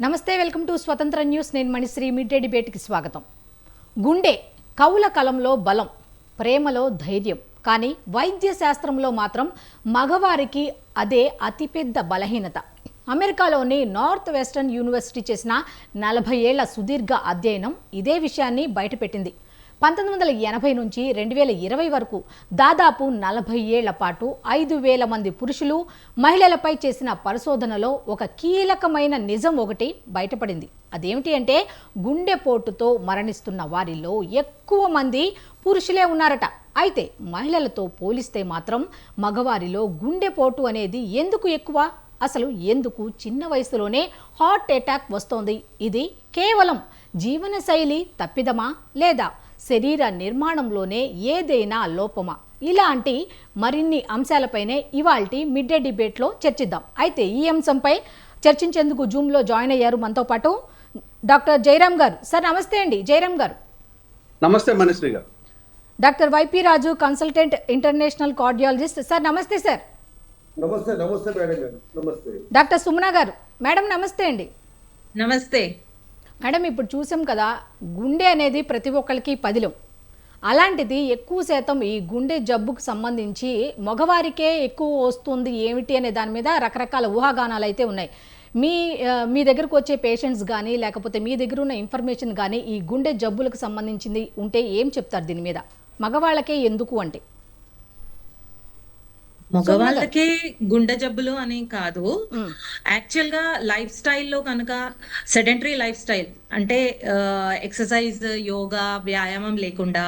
నమస్తే, welcome to స్వతంత్ర news. నేను మణిశ్రీ. మిడ్ డే డిబేట్కి స్వాగతం. గుండె కౌల కలంలో బలం, ప్రేమలో ధైర్యం, కానీ వైద్య శాస్త్రంలో మాత్రం మగవారికి అదే అతిపెద్ద బలహీనత. అమెరికాలోని నార్త్ వెస్టర్న్ యూనివర్సిటీ చేసిన 40 ఏళ్ల సుదీర్ఘ అధ్యయనం ఇదే విషయాన్ని బయటపెట్టింది. 1980 నుంచి 2020 వరకు దాదాపు 40 ఏళ్ల పాటు 5,000 మంది పురుషులు, మహిళలపై చేసిన పరిశోధనలో ఒక కీలకమైన నిజం ఒకటి బయటపడింది. అదేమిటి అంటే, గుండెపోటుతో మరణిస్తున్న వారిలో ఎక్కువ మంది పురుషులే ఉన్నారట. అయితే మహిళలతో పోలిస్తే మాత్రం మగవారిలో గుండెపోటు అనేది ఎందుకు ఎక్కువ? అసలు ఎందుకు చిన్న వయసులోనే హార్ట్ అటాక్ వస్తోంది? ఇది కేవలం జీవనశైలి తప్పిదమా, లేదా శరీర నిర్మాణంలోనే ఏదైనా లోపమా? ఇలాంటి మరిన్ని అంశాలపైనే ఇవాల్టి మిడ్ డే డిబేట్లో చర్చిద్దాం. అయితే ఈ అంశంపై చర్చించేందుకు జూమ్లో జాయిన్ అయ్యారు మనతో పాటు డాక్టర్ జయరామ్ గారు. సార్ నమస్తే అండి. జయరామ్ గారు నమస్తే. మణిశ్రీ గారు. డాక్టర్ వైపీ రాజు, కన్సల్టెంట్ ఇంటర్నేషనల్ కార్డియాలజిస్ట్. సార్ నమస్తే. సార్ నమస్తే. నమస్తే మేడం గారు. నమస్తే. డాక్టర్ సుమన గారు. మేడం నమస్తే అండి. నమస్తే మేడం, ఇప్పుడు చూసాం కదా, గుండె అనేది ప్రతి ఒక్కరికి పదిలం. అలాంటిది ఎక్కువ శాతం ఈ గుండె జబ్బుకు సంబంధించి మగవారికే ఎక్కువ వస్తుంది ఏమిటి అనే దాని మీద రకరకాల ఊహాగానాలు అయితే ఉన్నాయి. మీ దగ్గరకు వచ్చే పేషెంట్స్ కానీ, లేకపోతే మీ దగ్గర ఉన్న ఇన్ఫర్మేషన్ కానీ ఈ గుండె జబ్బులకు సంబంధించింది ఉంటే ఏం చెప్తారు దీని మీద? మగవాళ్ళకే ఎందుకు అంటే? మగవాళ్ళకే గుండె జబ్బులు అని కాదు, యాక్చువల్ గా లైఫ్ స్టైల్లో కనుక సెడెంటరీ లైఫ్ స్టైల్ అంటే ఎక్సర్సైజ్, యోగా, వ్యాయామం లేకుండా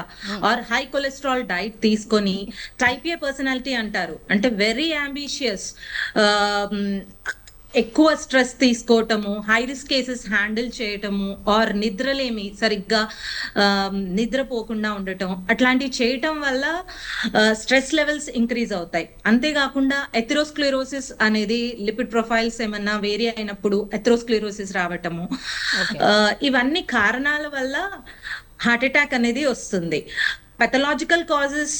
ఆర్ హై కొలెస్ట్రాల్ డైట్ తీసుకొని టైప్ ఏ పర్సనాలిటీ అంటారు. అంటే వెరీ అంబిషియస్, ఎక్కువ స్ట్రెస్ తీసుకోవటము, హై రిస్క్ కేసెస్ హ్యాండిల్ చేయటము, ఆర్ నిద్రలేమి సరిగ్గా నిద్రపోకుండా ఉండటం, అట్లాంటివి చేయటం వల్ల స్ట్రెస్ లెవెల్స్ ఇంక్రీజ్ అవుతాయి. అంతేకాకుండా ఎథెరోస్క్లెరోసిస్ అనేది లిపిడ్ ప్రొఫైల్స్ ఏమన్నా వేరీ అయినప్పుడు ఎథెరోస్క్లెరోసిస్ రావటము, ఇవన్నీ కారణాల వల్ల హార్ట్ అటాక్ అనేది వస్తుంది. పెథలాజికల్ కాజెస్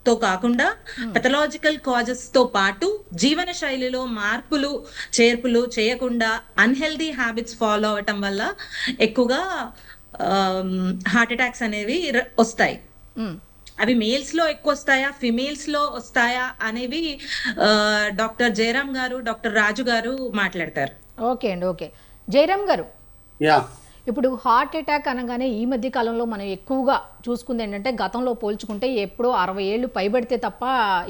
తో కాకుండా పెథలాజికల్ కాజెస్ తో పాటు జీవన శైలిలో మార్పులు చేర్పులు చేయకుండా అన్హెల్దీ హ్యాబిట్స్ ఫాలో అవటం వల్ల ఎక్కువగా హార్ట్ అటాక్స్ అనేవి వస్తాయి. అవి మేల్స్ లో ఎక్కువ వస్తాయా, ఫిమేల్స్ లో వస్తాయా అనేవి డాక్టర్ జయరామ్ గారు, డాక్టర్ రాజు గారు మాట్లాడతారు. ఓకే అండి. ఓకే జయరామ్ గారు, యా ఇప్పుడు హార్ట్ అటాక్ అనగానే ఈ మధ్య కాలంలో మనం ఎక్కువగా చూసుకుంది ఏంటంటే, గతంలో పోల్చుకుంటే ఎప్పుడో 60 ఏళ్ళు పైబడితే తప్ప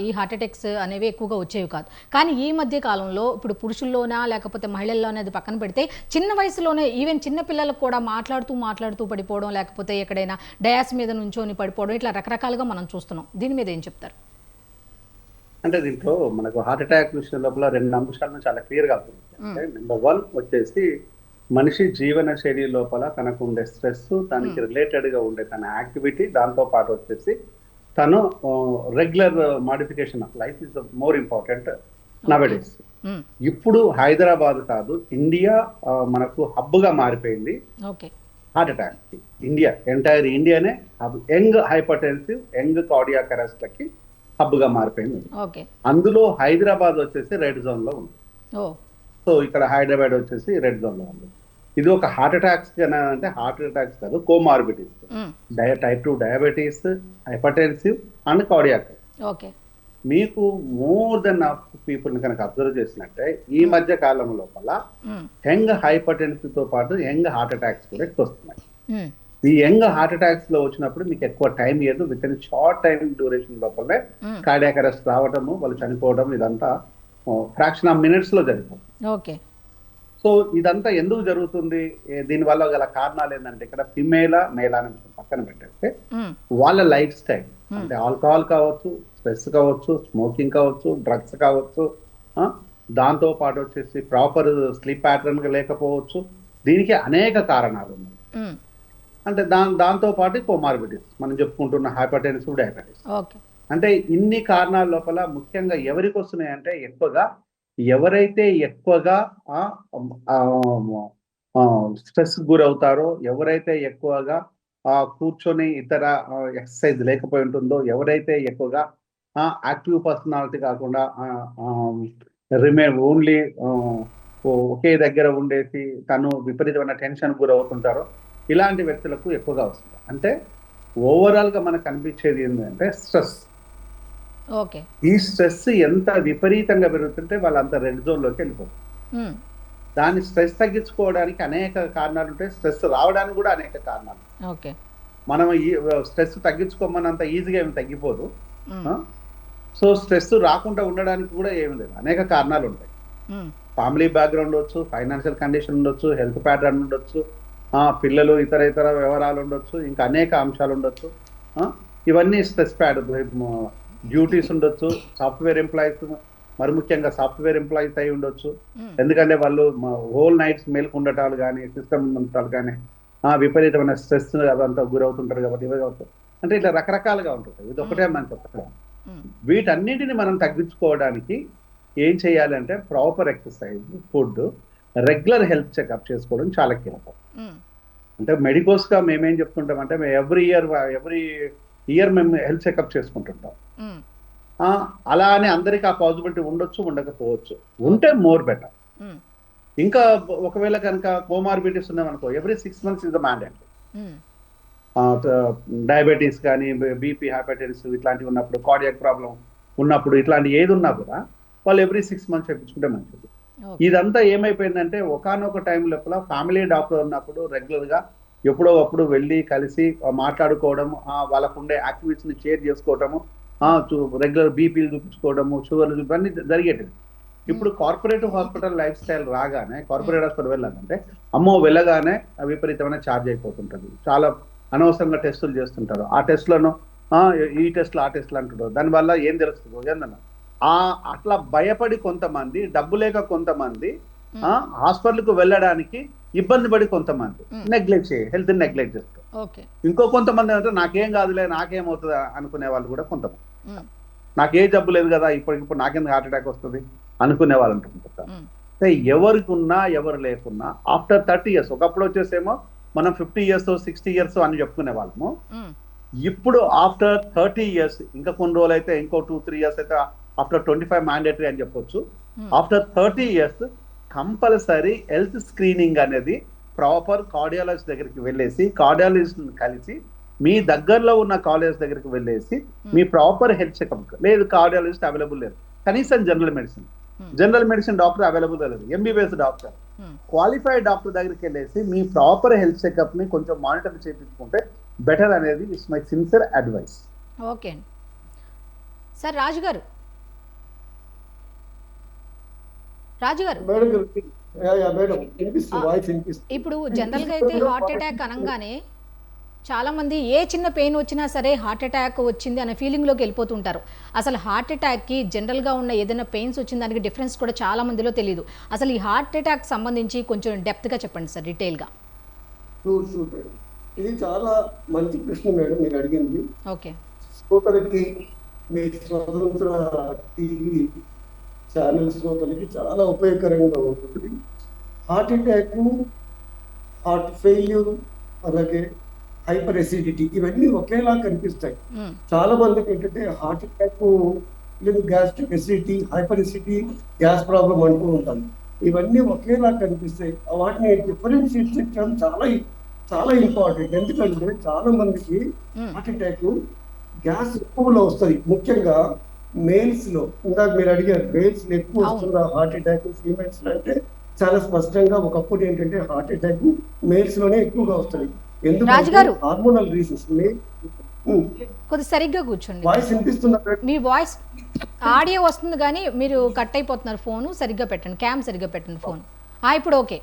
ఈ హార్ట్ అటాక్స్ అనేవి ఎక్కువగా వచ్చేవి కాదు. కానీ ఈ మధ్య కాలంలో ఇప్పుడు పురుషుల్లోనా లేకపోతే మహిళల్లోనే అది పక్కన పెడితే చిన్న వయసులోనే ఈవెన్ చిన్న పిల్లలకు కూడా మాట్లాడుతూ పడిపోవడం, లేకపోతే ఎక్కడైనా డయాస్ మీద నుంచొని పడిపోవడం, ఇట్లా రకరకాలుగా మనం చూస్తున్నాం. దీని మీద ఏం చెప్తారు? అంటే దీంట్లో మనకు హార్ట్ అటాక్ విషయం లోపల 2 అంశాలను చాలా క్లియర్గా అవుతుంది. అంటే నెంబర్ 1 వచ్చేసి మనిషి జీవన శైలి లోపల తనకు ఉండే స్ట్రెస్, దానికి రిలేటెడ్ గా ఉండే తన యాక్టివిటీ, దాంతో పాటు వచ్చేసి తను regular modification of life is more important nowadays. ఇప్పుడు హైదరాబాద్ కాదు, ఇండియా మనకు హబ్ గా మారిపోయింది హార్ట్ అటాక్ కి. ఇండియా, ఎంటైర్ ఇండియానే hub. Young hypertensive, young cardiac arrest లకి హబ్ గా మారిపోయింది. అందులో హైదరాబాద్ వచ్చేసి రెడ్ జోన్ లో ఉంది. సో ఇక్కడ హైదరాబాద్ వచ్చేసి రెడ్ జోన్ లో ఉంది. ఇది ఒక హార్ట్ అటాక్స్ అంటే హార్ట్ అటాక్స్ కాదు, comorbidities, type 2 diabetes, hypertensive and cardiac. మీకు మోర్ దెన్ పీపుల్ కనుక అబ్జర్వ్ చేసినట్టే ఈ మధ్య కాలం లోపల యంగ్ హైపర్టెన్సివ్ తో పాటు యంగ్ హార్ట్ అటాక్స్ కూడా ఎక్కువ వస్తున్నాయి. ఈ యంగ్ హార్ట్ అటాక్స్ లో వచ్చినప్పుడు మీకు ఎక్కువ టైం ఇయ్యదు, within short time duration లోపలే కార్డియాక్ అరెస్ట్ రావడము, వాళ్ళు చనిపోవడం, ఇదంతా ఫ్రాక్షన్ ఆఫ్ మినిట్స్ లో జరిగిపోతుంది. సో ఇదంతా ఎందుకు జరుగుతుంది, దీనివల్ల గల కారణాలు ఏంటంటే, ఇక్కడ ఫిమేలా మేలా అని పక్కన పెట్టేస్తే వాళ్ళ లైఫ్ స్టైల్, అంటే ఆల్కహాల్ కావచ్చు, స్ట్రెస్ కావచ్చు, స్మోకింగ్ కావచ్చు, డ్రగ్స్ కావచ్చు, దాంతో పాటు వచ్చేసి ప్రాపర్ స్లీప్ ప్యాటర్న్ లేకపోవచ్చు. దీనికి అనేక కారణాలు ఉన్నాయి. అంటే దాంతో పాటు కోమార్బిటీస్, మనం చెప్పుకుంటున్న హైపర్టెన్సివ్, డయాబెటీస్. అంటే ఇన్ని కారణాల లోపల ముఖ్యంగా ఎవరికి వస్తున్నాయి అంటే, ఎవరైతే ఎక్కువగా స్ట్రెస్ గురవుతారో, ఎవరైతే ఎక్కువగా కూర్చొని ఇతర ఎక్సర్సైజ్ లేకపోయి ఉంటుందో, ఎవరైతే ఎక్కువగా యాక్టివ్ పర్సనాలిటీ కాకుండా రిమైన్ ఓన్లీ ఒకే దగ్గర ఉండేసి తను విపరీతమైన టెన్షన్ గురవుతుంటారో ఇలాంటి వ్యక్తులకు ఎక్కువగా వస్తుంది. అంటే ఓవరాల్ గా మనకు అనిపించేది ఏంటంటే స్ట్రెస్. ఓకే. ఈ స్ట్రెస్ ఎంత విపరీతంగా పెరుగుతుంటే వాళ్ళు అంత రెడ్ జోన్ లోకి వెళ్ళిపోతారు. దాన్ని స్ట్రెస్ తగ్గించుకోవడానికి అనేక కారణాలు ఉంటాయి, స్ట్రెస్ రావడానికి కూడా అనేక కారణాలు. ఓకే. మనం ఈ స్ట్రెస్ తగ్గించుకోమన్నంత ఈజీగా ఏమి తగ్గిపోదు. సో స్ట్రెస్ రాకుండా ఉండడానికి కూడా ఏమి లేదు, అనేక కారణాలు ఉంటాయి. ఫ్యామిలీ బ్యాక్గ్రౌండ్ ఉండొచ్చు, ఫైనాన్షియల్ కండిషన్ ఉండొచ్చు, హెల్త్ ప్యాటర్న్ ఉండొచ్చు, పిల్లలు ఇతర ఇతర వ్యవహారాలు ఉండొచ్చు, ఇంకా అనేక అంశాలు ఉండొచ్చు. ఇవన్నీ స్ట్రెస్ డ్యూటీస్ ఉండొచ్చు. సాఫ్ట్వేర్ ఎంప్లాయీస్ మరి ముఖ్యంగా సాఫ్ట్వేర్ ఎంప్లాయీస్ అయి ఉండొచ్చు, ఎందుకంటే వాళ్ళు హోల్ నైట్స్ మేల్కు ఉండటాలు కానీ సిస్టమ్ ఉండటాలు కానీ విపరీతమైన స్ట్రెస్ అదంతా గురవుతుంటారు కాబట్టి ఇవే అవుతాయి. అంటే ఇట్లా రకరకాలుగా ఉంటుంది. ఇది ఒకటే మనం చెప్పడం. వీటన్నిటిని మనం తగ్గించుకోవడానికి ఏం చేయాలంటే proper exercise, food, regular health checkup చేసుకోవడం చాలా కీలకం. అంటే మెడికోస్ గా మేమేం చెప్తుంటాం అంటే ఎవ్రీ ఇయర్ మేము హెల్త్ చెకప్ చేసుకుంటుంటాం. అలా అని అందరికి ఆ పాసిబిలిటీ ఉండొచ్చు, ఉండకపోవచ్చు. ఉంటే మోర్ బెటర్. ఇంకా ఒకవేళ కనుక కోమార్బిడిటీస్ ఉన్నామనుకో every 6 months is the mandatory. Diabetes కానీ, బీపీ, హైపర్టెన్స్ ఇట్లాంటివి ఉన్నప్పుడు, కార్డియాక్ ప్రాబ్లం ఉన్నప్పుడు, ఇట్లాంటి ఏది ఉన్నా కూడా వాళ్ళు ఎవ్రీ 6 months చెప్పించుకుంటే మంచిది. ఇదంతా ఏమైపోయిందంటే ఒకానొక టైం లోపల ఫ్యామిలీ డాక్టర్ ఉన్నప్పుడు రెగ్యులర్ గా ఎప్పుడో అప్పుడు వెళ్ళి కలిసి మాట్లాడుకోవడం, వాళ్ళకు ఉండే యాక్టివిటీస్ ని షేర్ చేసుకోవడము, రెగ్యులర్ బీపీలు చూపించుకోవడము, షుగర్లు ఇవన్నీ జరిగేటివి. ఇప్పుడు కార్పొరేట్ హాస్పిటల్ లైఫ్ స్టైల్ రాగానే, కార్పొరేట్ హాస్పిటల్ వెళ్ళాలంటే అమ్మో వెళ్ళగానే విపరీతమైన ఛార్జ్ అయిపోతుంటది. చాలా అనవసరంగా టెస్టులు చేస్తుంటారు. ఆ టెస్ట్లను ఈ టెస్ట్లు ఆ టెస్ట్లు అంటుంటారు. దానివల్ల ఏం తెలుస్తుంది ఏందన్న అట్లా భయపడి కొంతమంది, డబ్బు లేక కొంతమంది హాస్పిటల్కు వెళ్ళడానికి ఇబ్బంది పడి కొంతమంది హెల్త్ నెగ్లెక్ట్ చేస్తారు. ఇంకో కొంతమంది అంటే నాకేం కాదులే, నాకేమవుతుంది అనుకునే వాళ్ళు కూడా కొంతమంది, నాకే జబ్బు లేదు కదా ఇప్పుడు నాకెందుకు హార్ట్ అటాక్ వస్తుంది అనుకునే వాళ్ళు అంటుంటారు. ఎవరికి ఉన్నా ఎవరు లేకున్నా ఆఫ్టర్ 30 years, ఒకప్పుడు వచ్చేసేమో మనం 50 years 60 years అని చెప్పుకునే వాళ్ళము. ఇప్పుడు ఆఫ్టర్ 30 years, ఇంకా కొన్ని రోజులు అయితే ఇంకో 2-3 years అయితే ఆఫ్టర్ 25 మ్యాండేటరీ అని చెప్పొచ్చు. After 30 years compulsory health screening అనేది ప్రాపర్ కార్డియాలజిస్ట్ దగ్గరికి వెళ్ళేసి, కార్డియాలజిస్ట్ కలిసి మీ దగ్గరలో ఉన్న కాలేజ్ దగ్గరికి వెళ్ళేసి మీ ప్రాపర్ హెల్త్ చెకప్, లేదు కార్డియాలజిస్ట్ అవైలబుల్ లేదు, కనీసం జనరల్ మెడిసిన్ డాక్టర్ అవైలబుల్ లేదు, ఎంబీబీఎస్ డాక్టర్, క్వాలిఫైడ్ డాక్టర్ దగ్గరికి వెళ్ళేసి మీ ప్రాపర్ హెల్త్ చెకప్ ని కొంచెం మానిటర్ చేయించుకుంటే బెటర్ అనేది it's my sincere advice. Okay sir. రాజుగారు ఇప్పుడు జనరల్ గా అయితే హార్ట్ అటాక్ అనగానే చాలా మంది ఏ చిన్న పెయిన్ వచ్చినా సరే హార్ట్ అటాక్ వచ్చింది అనే ఫీలింగ్ లోకి వెళ్ళిపోతుంటారు. అసలు హార్ట్ అటాక్ కి జనరల్ గా ఉన్న ఏదైనా పెయిన్స్ వచ్చిన దానికి డిఫరెన్స్ కూడా చాలా మందిలో తెలియదు. అసలు ఈ హార్ట్ అటాక్ సంబంధించి కొంచెం డెప్త్ గా చెప్పండి సార్, డీటెయిల్ గా. ఇది చాలా మంచి ప్రశ్న మేడం మీరు అడిగింది. ఓకే. శ్రోతలకి, మీ స్వతంత్ర టీవీ ఛానల్ శ్రోతలకి చాలా ఉపయోగకరంగా ఉంటుంది. హార్ట్ అటాక్, హార్ట్ ఫెయిల్యూర్, అలాగే హైపర్ ఎసిడిటీ ఇవన్నీ ఒకేలా కనిపిస్తాయి. చాలా మందికి ఏంటంటే హార్ట్ అటాక్ లేదు, gastric acidity, hyper acidity, gas problem అంటూ ఉంటాను. ఇవన్నీ ఒకేలా కనిపిస్తాయి. వాటిని డిఫరెన్షియేట్ చేయడం చాలా చాలా ఇంపార్టెంట్. ఎందుకంటే చాలా మందికి హార్ట్ అటాక్ గ్యాస్ ఎక్కువలో వస్తుంది, ముఖ్యంగా మేల్స్ లో. ఇందాక మీరు అడిగారు మేల్స్ లో ఎక్కువ వస్తుందా హార్ట్ అటాక్, ఫీమేల్స్ లో అంటే చాలా స్పష్టంగా ఒకప్పుడు ఏంటంటే హార్ట్ అటాక్ మేల్స్ లోనే ఎక్కువగా వస్తుంది. ఎందుకంటే హార్మోనల్ రీజన్స్. కొద్ది సరిగ్గా కూర్చోండి. వాయిస్ వినిపిస్తుందా? మీ వాయిస్ ఆడియో వస్తుంది కానీ మీరు కట్ అయిపోతున్నారు. ఫోన్ సరిగ్గా పెట్టండి, క్యామ్ సరిగ్గా పెట్టండి ఫోన్. ఇప్పుడు okay.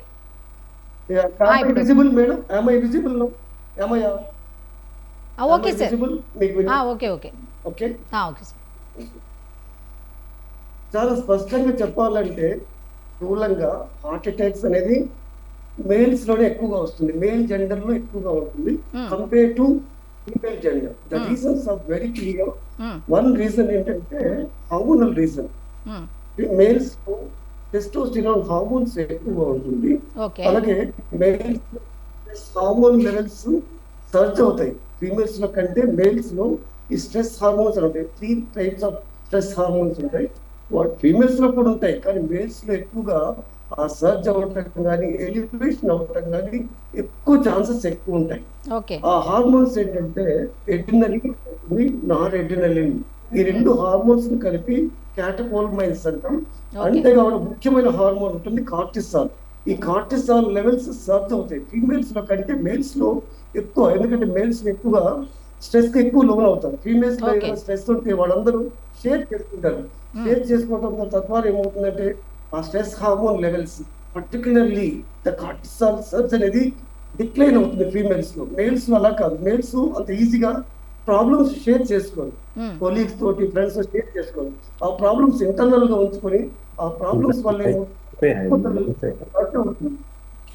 Visible madam? am I visible now? am I okay sir. Okay okay okay okay sir. చాలా స్పష్టంగా చెప్పాలంటే స్థూలంగా హార్ట్ అటాక్స్ అనేది మేల్స్ లోనే ఎక్కువగా వస్తుంది, మేల్ జెండర్ లో ఎక్కువగా ఉంటుంది compare to female gender. The reasons are very clear. One reason ఏంటంటే hormonal reason. Males testosterone hormones ఎక్కువగా ఉంటుంది, అలాగే మేల్స్ హార్మోన్ లెవెల్స్ సర్చ్ అవుతాయి. ఫీమేల్స్ లో కంటే మేల్స్ లో ఈ స్ట్రెస్ హార్మోన్స్ ఉంటాయి. 3 types ఆఫ్ స్ట్రెస్ హార్మోన్స్ ఉంటాయి. ఫీమేల్స్ లో కూడా ఉంటాయి, కానీ మేల్స్ లో ఎక్కువగా ఆ సర్జ్ అవ్వటం కానీ ఎలివేషన్ అవ్వటం కానీ ఎక్కువ ఛాన్సెస్ ఎక్కువ ఉంటాయి. ఓకే. ఆ హార్మోన్స్ ఏంటంటే ఎడ్రినలిన్, నార్ ఎడ్రినలిన్, ఈ రెండు హార్మోన్స్ ని కలిపి క్యాటకోల్మైన్స్ అంటాం. అంతేకాకుండా ముఖ్యమైన హార్మోన్ ఉంటుంది కార్టిసాల్. ఈ కార్టిసాల్ లెవెల్స్ సర్జ్ అవుతాయి ఫీమేల్స్ లో కంటే మేల్స్ లో ఎక్కువ. ఎందుకంటే మేల్స్ ఎక్కువగా స్ట్రెస్ కి ఎక్కువ లోన్ అవుతారు. ఫీమేల్స్ లో ఏదైనా స్ట్రెస్ ఉంటే వాళ్ళందరూ షేర్ చేసుకుంటారు. షేర్ చేసుకోవడం తద్వారా ఏమవుతుందంటే ఆ stress hormone levels, particularly the cortisol surge అనేది డిక్లైన్ అవుతుంది ఫీమేల్స్ లో. మేల్స్ లో అలా కాదు. మేల్స్ అంత ఈజీగా ప్రాబ్లమ్స్ షేర్ చేసుకోరు, కొలీగ్స్ తోటి ఫ్రెండ్స్ తో షేర్ చేసుకోరు. ఆ ప్రాబ్లమ్స్ ఇంటర్నల్ గా ఉంచుకొని ఆ ప్రాబ్లమ్స్ వల్ల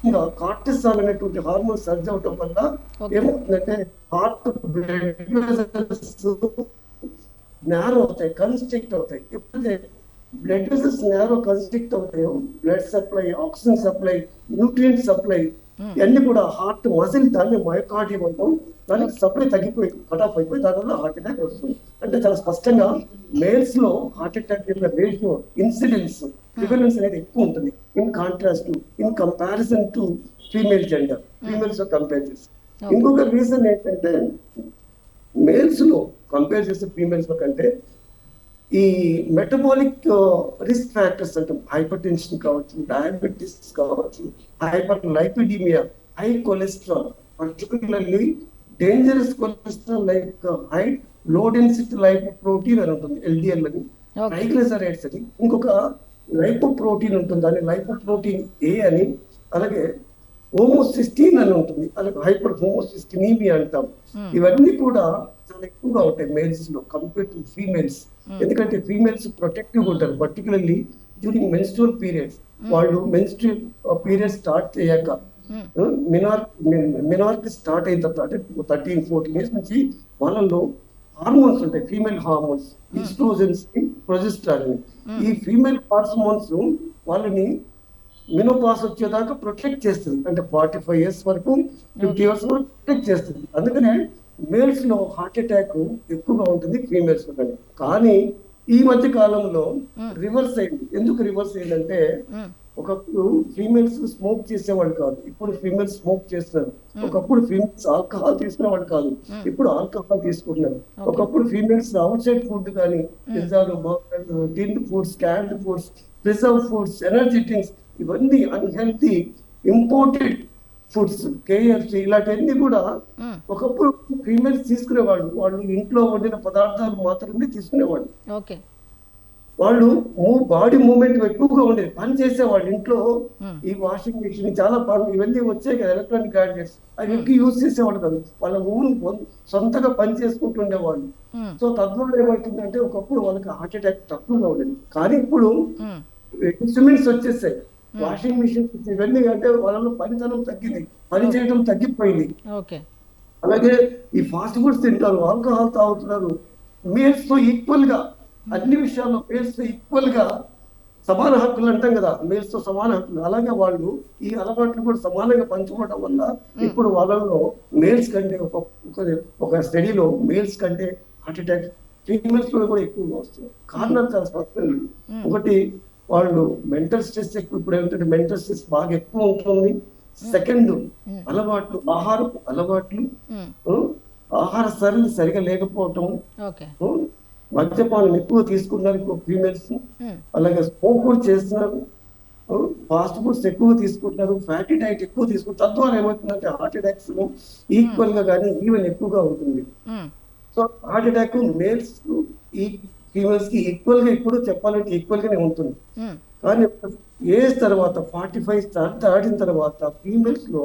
ఇంకా కార్టిసాల్ అనేటువంటి హార్మోన్ సర్జ్ అవటం వల్ల ఏమవుతుందంటే హార్ట్ బ్లడ్ వెసల్స్ నేరో అవుతాయి, కన్స్ట్రిక్ట్ అవుతాయి. ఎప్పుడైతే బ్లడ్ వెసల్స్ నేరో కన్స్ట్రిక్ట్ అవుతాయో blood supply, oxygen supply, nutrient supply ఇవన్నీ కూడా హార్ట్ మజిల్, దాన్ని మయోకార్డియం అంటాం, దానికి సప్లై తగ్గిపోయి కట్ ఆఫ్ అయిపోయి దానివల్ల హార్ట్ అటాక్ వస్తుంది. అంటే చాలా స్పష్టంగా మేల్స్ లో హార్ట్ అటాక్ యొక్క రేషియో, ఇన్సిడెన్స్, ప్రివలెన్స్ అనేది ఎక్కువ ఉంటుంది in contrast in comparison to female gender, females తో కంపేర్ చేసి. ఇంకొక రీజన్ ఏంటంటే మేల్స్ లో కంపేర్ చేసే ఫీమేల్స్ లో కంటే ఈ మెటబాలిక్ రిస్క్ ఫ్యాక్టర్స్ అంటే హైపర్ టెన్షన్ కావచ్చు, డయాబెటీస్ కావచ్చు, hyperlipidemia, high cholesterol, particularly dangerous cholesterol like high low density lipoprotein అని ఉంటుంది, ఎల్డిఎల్ అని, ట్రైగ్లిసరైడ్స్ అని, ఇంకొక లైపోప్రోటీన్ ఉంటుంది, దాన్ని లైపోప్రోటీన్ ఏ అని, అలాగే హోమోసిస్టీన్ అని ఉంటుంది, అలాగే హైపర్ హోమోసిస్టినీమియా అంటాం. ఇవన్నీ కూడా చాలా ఎక్కువగా ఉంటాయి మేల్స్ లో కంపేర్ టు ఫీమేల్స్. ఎందుకంటే ఫీమేల్స్ ప్రొటెక్టివ్ ఉంటారు, పర్టికులర్లీ డ్యూరింగ్ మెన్స్ట్రువల్ పీరియడ్స్. వాళ్ళు మెన్స్ట్రువల్ పీరియడ్ స్టార్ట్ అయ్యాక మినార్కి స్టార్ట్ అయిన తర్వాత అంటే 13-14 ఇయర్స్ నుంచి వాళ్ళలో హార్మోన్స్ ఉంటాయి, ఫీమేల్ హార్మోన్స్, ఈస్ట్రోజన్స్, ప్రొజెస్టరాన్. ఈ ఫీమేల్ హార్మోన్స్ వాళ్ళని మినోపాస్ వచ్చేదాకా ప్రొటెక్ట్ చేస్తుంది. అంటే 45 ఇయర్స్ వరకు, 50 ఇయర్స్ వరకు ప్రొటెక్ట్ చేస్తుంది. అందుకనే మేల్స్ లో హార్ట్ అటాక్ ఎక్కువగా ఉంటుంది ఫీమేల్స్ లో కానీ. కానీ ఈ మధ్య కాలంలో రివర్స్ అయింది. ఎందుకు రివర్స్ అయిందంటే ఒకప్పుడు ఫీమేల్స్ స్మోక్ చేసేవాళ్ళు కాదు, ఇప్పుడు ఫీమేల్స్ స్మోక్ చేస్తున్నారు. ఒకప్పుడు ఫీమేల్స్ ఆల్కహాల్ తీసుకునేవాళ్ళు కాదు, ఇప్పుడు ఆల్కహాల్ తీసుకుంటున్నారు. ఒకప్పుడు ఫీమేల్స్ అవుట్ సైడ్ ఫుడ్ కానీ పిజ్జాలు, బర్గర్లు, tinned foods, canned foods, preserve foods, energy drinks, ఇవన్నీ అన్హెల్తీ ఇంపోర్టెడ్ ఫుడ్స్, కేఎఫ్సి, ఇలాంటివన్నీ కూడా ఒకప్పుడు ఫీమేల్స్ తీసుకునేవాళ్ళు. వాళ్ళు ఇంట్లో వండిన పదార్థాలు మాత్రమే తీసుకునేవాళ్ళు. వాళ్ళు బాడీ మూవ్మెంట్ ఎక్కువగా ఉండేది, పని చేసేవాళ్ళు ఇంట్లో. ఈ వాషింగ్ మిషన్, చాలా పనులు ఇవన్నీ వచ్చాయి కదా, ఎలక్ట్రానిక్ గ్యాడ్జెట్స్, అవి ఎక్కువ యూజ్ చేసేవాళ్ళు కదా. వాళ్ళ సొంతగా పని చేసుకుంటుండేవాళ్ళు. సో తద్వారా ఏమవుతుందంటే ఒకప్పుడు వాళ్ళకి హార్ట్ అటాక్ తక్కువగా ఉండేది. కానీ ఇప్పుడు ఇన్స్ట్రుమెంట్స్ వచ్చేసాయి, వాషింగ్ మిషన్స్, ఇవన్నీ. అంటే వాళ్ళలో పనితనం తగ్గింది, పని చేయడం తగ్గిపోయింది. అలాగే ఈ ఫాస్ట్ ఫుడ్స్ తింటారు, ఆల్కహాల్ తాగుతున్నారు. మేల్స్ తో ఈక్వల్ గా అన్ని విషయాల్లో మేల్స్ తో ఈక్వల్ గా సమాన హక్కులు అంటాం కదా, మేల్స్ తో సమాన హక్కులు. అలాగే వాళ్ళు ఈ అలవాట్లు కూడా సమానంగా పంచుకోవడం వల్ల ఇప్పుడు వాళ్ళలో మేల్స్ కంటే ఒక స్టడీలో మేల్స్ కంటే హార్ట్ అటాక్ ఫీమేల్స్ లో కూడా ఎక్కువగా వస్తుంది. కారణాలు చాలా స్పష్టంగా. ఒకటి, వాళ్ళు మెంటల్ స్ట్రెస్ ఎక్కువ. ఇప్పుడు ఏమిటంటే మెంటల్ స్ట్రెస్ బాగా ఎక్కువ ఉంటుంది. సెకండ్, అలవాట్లు, ఆహారపు అలవాట్లు, ఆహార సరళి సరిగా లేకపోవటం, మద్యపానం ఎక్కువ తీసుకుంటున్నారు ఫీమేల్స్, అలాగే స్మోక్ కూడా చేస్తున్నారు, ఫాస్ట్ ఫుడ్స్ ఎక్కువ తీసుకుంటున్నారు, ఫ్యాటీ డైట్ ఎక్కువ తీసుకుంటారు. తద్వారా ఏమవుతుందంటే హార్ట్ అటాక్స్ ఈక్వల్ గా కానీ ఈవెన్ ఎక్కువగా ఉంటుంది. సో హార్ట్ అటాక్ మేల్స్ ఈ ఫీమేల్స్ కి ఈక్వల్ గా ఇప్పుడు చెప్పాలంటే ఈక్వల్ గానే ఉంటుంది. కానీ ఏజ్ తర్వాత 45 దాటిన తర్వాత ఫీమేల్స్ లో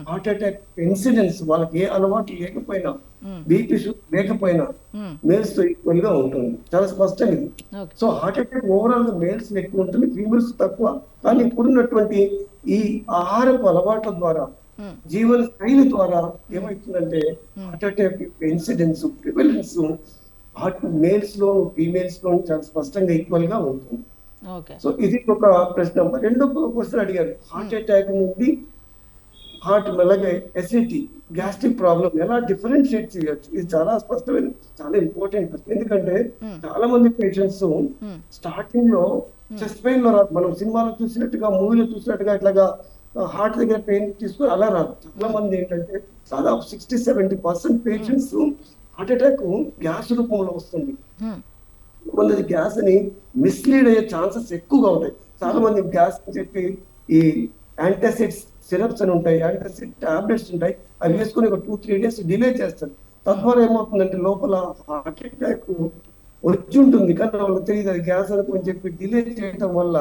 హార్ట్ అటాక్ ఇన్సిడెన్స్, వాళ్ళకి ఏ అలవాటు లేకపోయినా, బీపీ లేకపోయినా మేల్స్ తో ఈక్వల్ గా ఉంటుంది, చాలా స్పష్టంగా. సో హార్ట్ అటాక్ ఓవరాల్ గా మేల్స్ ఎక్కువ ఉంటుంది, ఫీమేల్స్ తక్కువ. కానీ ఇప్పుడున్నటువంటి ఈ ఆహారపు అలవాట్ల ద్వారా, జీవన శైలి ద్వారా ఏమవుతుందంటే heart attack incidence, prevalence males లో ఫీమేల్స్ లో చాలా స్పష్టంగా ఈక్వల్ గా ఉంటుంది. సో ఇది ఒక ప్రశ్న. రెండో క్వశ్చన్ అడిగారు, హార్ట్ అటాక్ నుండి హార్ట్ అలాగే ఎసిడిటీ, గ్యాస్ట్రిక్ ప్రాబ్లం ఎలా డిఫరెన్షియేట్ చేయొచ్చు, ఇది చాలా స్పష్టమైన చాలా ఇంపార్టెంట్. ఎందుకంటే చాలా మంది పేషెంట్స్ స్టార్టింగ్ లో చెస్ట్ పెయిన్ లో రాదు, మనం సినిమాలో చూసినట్టుగా మూవీలో చూసినట్టుగా ఇట్లాగా హార్ట్ దగ్గర పెయిన్ తీసుకుని అలా రాదు. చాలా మంది ఏంటంటే దాదాపు 60-70% పేషెంట్స్ హార్ట్ అటాక్ గ్యాస్ రూపంలో వస్తుంది. కొందరి గ్యాస్ అని మిస్లీడ్ అయ్యే ఛాన్సెస్ ఎక్కువగా ఉంటాయి. చాలా మంది గ్యాస్ అని చెప్పి ఈ యాంటాసిడ్స్ సిరప్స్ అని ఉంటాయి, యాంటాసిడ్ టాబ్లెట్స్ ఉంటాయి, అవి వేసుకుని ఒక 2-3 days డిలే చేస్తారు. తద్వారా ఏమవుతుందంటే లోపల హార్ట్ అటాక్ వచ్చి ఉంటుంది కానీ వాళ్ళకి తెలియదు అది గ్యాస్ అనుకుని చెప్పి డిలే చేయడం వల్ల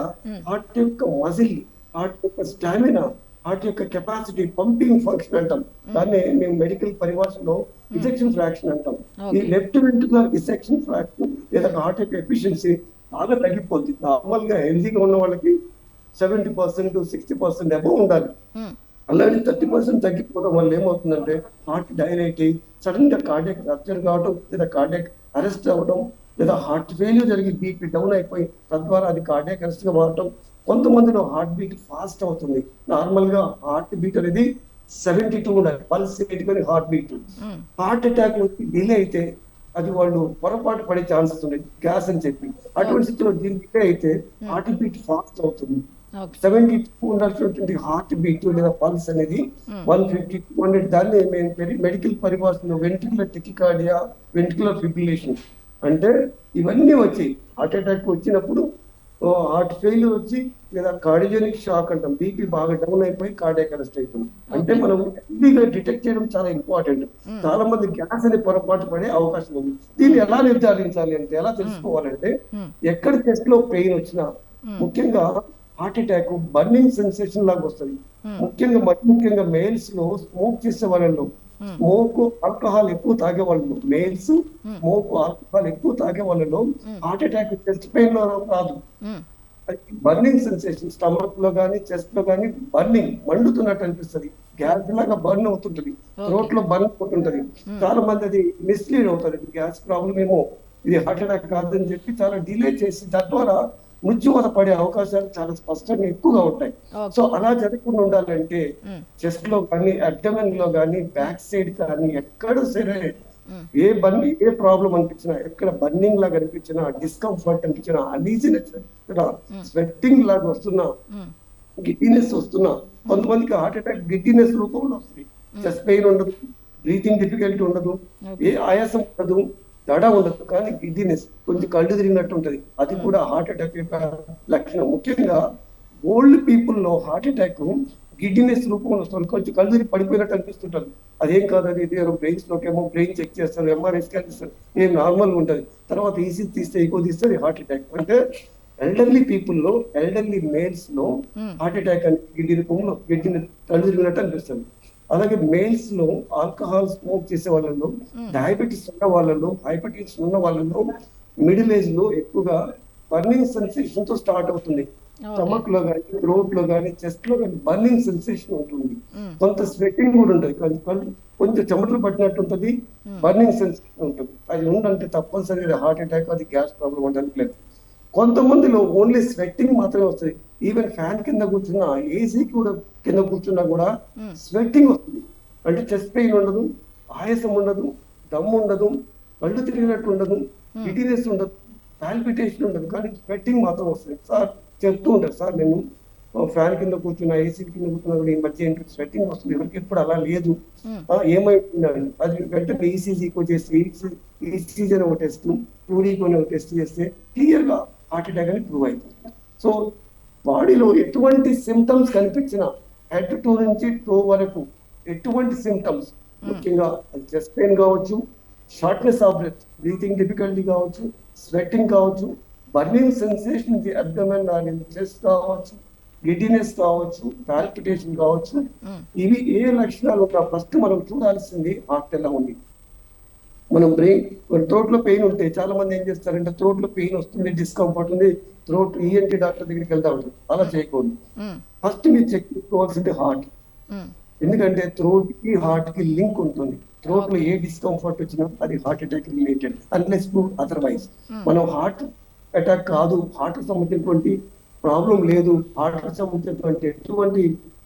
హార్ట్ యొక్క మజిల్, హార్ట్ యొక్క స్టామినా, హార్ట్ యొక్క కెపాసిటీ, పంపింగ్ ఫంక్షన్ అంటాం, దాన్ని మేము మెడికల్ పరిభాషలో ఇజెక్షన్ ఫ్రాక్షన్ అంటాం. ఈ లెఫ్ట్ వెంట్రుకల్ ఇజెక్షన్ ఫ్రాక్షన్ లేదా హార్ట్ యొక్క ఎఫిషియన్సీ బాగా తగ్గిపోద్ది. నార్మల్ గా హెల్తీగా ఉన్న వాళ్ళకి 70%-60% అబౌవ్ ఉండాలి. అలాగే 30% తగ్గిపోవడం వల్ల ఏమవుతుందంటే హార్ట్ డైలేట్ అయ్యి సడన్ గా కార్డియాక్ రప్చర్ కావడం లేదా కార్డియాక్ అరెస్ట్ అవ్వడం లేదా హార్ట్ ఫెయిల్యూర్ జరిగి బీపీ డౌన్ అయిపోయి తద్వారా అది కార్డియాక్ అరెస్ట్ గా మారడం. కొంతమందిలో హార్ట్ బీట్ ఫాస్ట్ అవుతుంది. నార్మల్ గా హార్ట్ బీట్ అనేది 72 ఉండాలి, pulse rate heart beat. Heart attack delay అయితే అది వాళ్ళు పొరపాటు పడే ఛాన్సెస్ ఉన్నాయి గ్యాస్ అని చెప్పి. అటువంటి స్థితిలో దీని డిలే అయితే హార్ట్ బీట్ ఫాస్ట్ అవుతుంది. 72 ఉండాల్సినటువంటి హార్ట్ బీట్ లేదా పల్స్ అనేది 150-200, దాన్ని మేము మెడికల్ పరిభాషలో వెంట్రికులర్ టెకికార్డియా, వెంట్రికులర్ ఫిబ్రిలేషన్ అంటే ఇవన్నీ వచ్చి హార్ట్ అటాక్ వచ్చినప్పుడు హార్ట్ ఫెయిల్యూర్ వచ్చి లేదా కార్డియోజెనిక్ షాక్ అంటాం, బీపీ బాగా డౌన్ అయిపోయి కార్డియాక్ అరెస్ట్ అవుతుంది. అంటే మనం ఎర్లీగా డిటెక్ట్ చేయడం చాలా ఇంపార్టెంట్. చాలా మంది గ్యాస్ అని పొరపాటు పడే అవకాశం ఉంది. దీన్ని ఎలా నిర్ధారించాలి అంటే, ఎలా తెలుసుకోవాలంటే, ఎక్కడ చెస్ట్ లో పెయిన్ వచ్చినా ముఖ్యంగా హార్ట్ అటాక్ బర్నింగ్ సెన్సేషన్ లాగా వస్తుంది. ముఖ్యంగా మేల్స్ లో స్మోక్ చేసే వాళ్ళలో, స్మోక్ ఆల్కహాల్ ఎక్కువ తాగే వాళ్ళలో, మేల్స్ స్మోక్ ఆల్కహాల్ ఎక్కువ తాగే వాళ్ళలో హార్ట్ అటాక్ చెస్ట్ పెయిన్ లో రాదు. బర్నింగ్ సెన్సేషన్ స్టమక్ లో గానీ చెస్ట్ లో గానీ బర్నింగ్, మండుతున్నట్టు అనిపిస్తుంది, గ్యాస్ లాగా బర్న్ అవుతుంటది, థ్రోట్ లో బర్న్ అవుతుంటది. చాలా మంది అది మిస్లీడ్ అవుతుంది, గ్యాస్ ప్రాబ్లం ఏమో ఇది హార్ట్ అటాక్ కాదని చెప్పి చాలా డిలే చేసి తద్వారా మృత్యువాత పడే అవకాశాలు చాలా స్పష్టంగా ఎక్కువగా ఉంటాయి. సో అలా జరగకుండా ఉండాలంటే చెస్ట్ లో కానీ, అబ్డమెన్ లో కానీ, బ్యాక్ సైడ్ కానీ ఎక్కడ సరే ఏ ప్రాబ్లం అనిపించినా, ఎక్కడ బర్నింగ్ లాగా అనిపించినా, డిస్కంఫర్ట్ అనిపించినా, అనీజినెస్, స్వెట్టింగ్ లాగా వస్తున్నా, గిడ్డినెస్ వస్తున్నా, కొంతమందికి హార్ట్ అటాక్ గిడ్డినెస్ రూపంలో వస్తుంది. చెస్ట్ పెయిన్ ఉండదు, బ్రీతింగ్ డిఫికల్టీ ఉండదు, ఏ ఆయాసం ఉండదు, దడ ఉండదు, కానీ గిడ్డినెస్, కొంచెం కళ్ళు తిరిగినట్టు ఉంటది, అది కూడా హార్ట్ అటాక్ యొక్క లక్షణం. ముఖ్యంగా ఓల్డ్ పీపుల్ లో హార్ట్ అటాక్ గిడ్డినెస్ రూపంలో వస్తుంది, కొంచెం కళ్ళు తిరిగి పడిపోయినట్టు అనిపిస్తుంటది. అదేం కాదు, అది బ్రెయిన్స్ లోకేమో బ్రెయిన్ చెక్ చేస్తారు, ఎంఆర్ఐ స్కాన్ చేస్తారు, ఏం నార్మల్ ఉంటది, తర్వాత ఈసీ తీస్తే ఎక్కువ తీస్తే హార్ట్ అటాక్. అంటే ఎల్డర్లీ పీపుల్ లో, ఎల్డర్లీ మేల్స్ లో హార్ట్ అటాక్ అని గిడ్డి రూపంలో కళ్ళు తిరిగినట్టు అనిపిస్తుంది. అలాగే మేల్స్ లో ఆల్కహాల్ స్మోక్ చేసే వాళ్ళలో, డయాబెటీస్ ఉన్న వాళ్ళలో, హైపర్టెన్షన్ ఉన్న వాళ్ళలో, మిడిల్ ఏజ్ లో ఎక్కువగా బర్నింగ్ సెన్సేషన్ తో స్టార్ట్ అవుతుంది. స్టమక్ లో కానీ, థ్రోట్ లో కానీ, చెస్ట్ లో కానీ బర్నింగ్ సెన్సేషన్ ఉంటుంది. కొంత స్వెట్టింగ్ కూడా ఉంటుంది, కొంచెం చెమటలు పట్టినట్టు ఉంటుంది, బర్నింగ్ సెన్సేషన్ ఉంటుంది. అది ఉందంటే తప్పనిసరిగా హార్ట్ అటాక్, అది గ్యాస్ ప్రాబ్లం ఉండడానికి లేదు. కొంతమందిలో ఓన్లీ స్వెట్టింగ్ మాత్రమే వస్తుంది. ఈవెన్ ఫ్యాన్ కింద కూర్చున్నా, ఏసీ కూడా కింద కూర్చున్నా కూడా స్వెట్టింగ్ వస్తుంది. అంటే చెస్ట్ పెయిన్ ఉండదు, ఆయాసం ఉండదు, దమ్ము ఉండదు, కళ్ళు తిరిగినట్టు ఉండదు, గిడ్డినెస్ ఉండదు, పాల్పిటేషన్ ఉండదు, కానీ స్వెట్టింగ్ మాత్రం వస్తుంది. సార్ చెప్తూ ఉంటారు, సార్ నేను ఫ్యాన్ కింద కూర్చున్నా, ఏసీ కింద కూర్చున్నా కూడా ఈ మధ్య ఏంటి స్వెట్టింగ్ వస్తుంది, ఎవరికి ఎప్పుడు అలా లేదు, ఏమైందని అది వెంటనే ఈసీజీకి వచ్చేసి ఈసీజీ అని ఒక టెస్ట్, 2D కొని ఒక టెస్ట్ చేస్తే క్లియర్ గా హార్ట్ అటాక్ అని ప్రూవ్ అవుతుంది. సో బాడీలో ఎటువంటి సిమ్టమ్స్ కనిపించినా, హెడ్ టు నుంచి టో వరకు ఎటువంటి సిమ్టమ్స్, ముఖ్యంగా చెస్ట్ పెయిన్ కావచ్చు, shortness of breath, breathing difficulty కావచ్చు, స్వెట్టింగ్ కావచ్చు, burning sensation abdomen or chest కావచ్చు, గిడ్డినెస్ కావచ్చు, పాల్పిటేషన్ కావచ్చు, ఇవి ఏ లక్షణాలు ఉన్నా ఫస్ట్ మనం చూడాల్సింది హార్ట్ ఎలా ఉంది. మనం థ్రోట్ లో పెయిన్ ఉంటే చాలా మంది ఏం చేస్తారంటే, థ్రోట్ లో పెయిన్ వస్తుంది, డిస్కంఫర్ట్ ఉంది, థ్రోట్ ఈఎన్టీ డాక్టర్ దగ్గరికి వెళ్తా ఉంటారు. అలా చేయకూడదు. ఫస్ట్ మీరు చెక్ చేసుకోవాల్సింది హార్ట్. ఎందుకంటే థ్రోట్ కి హార్ట్ కి లింక్ ఉంటుంది. థ్రోట్ లో ఏ డిస్కంఫర్ట్ వచ్చినా అది heart attack related, unless to otherwise. మనం హార్ట్ అటాక్ కాదు, హార్ట్ సంబంధించినటువంటి ప్రాబ్లం లేదు, హార్ట్ సంబంధించినటువంటి ఎటువంటి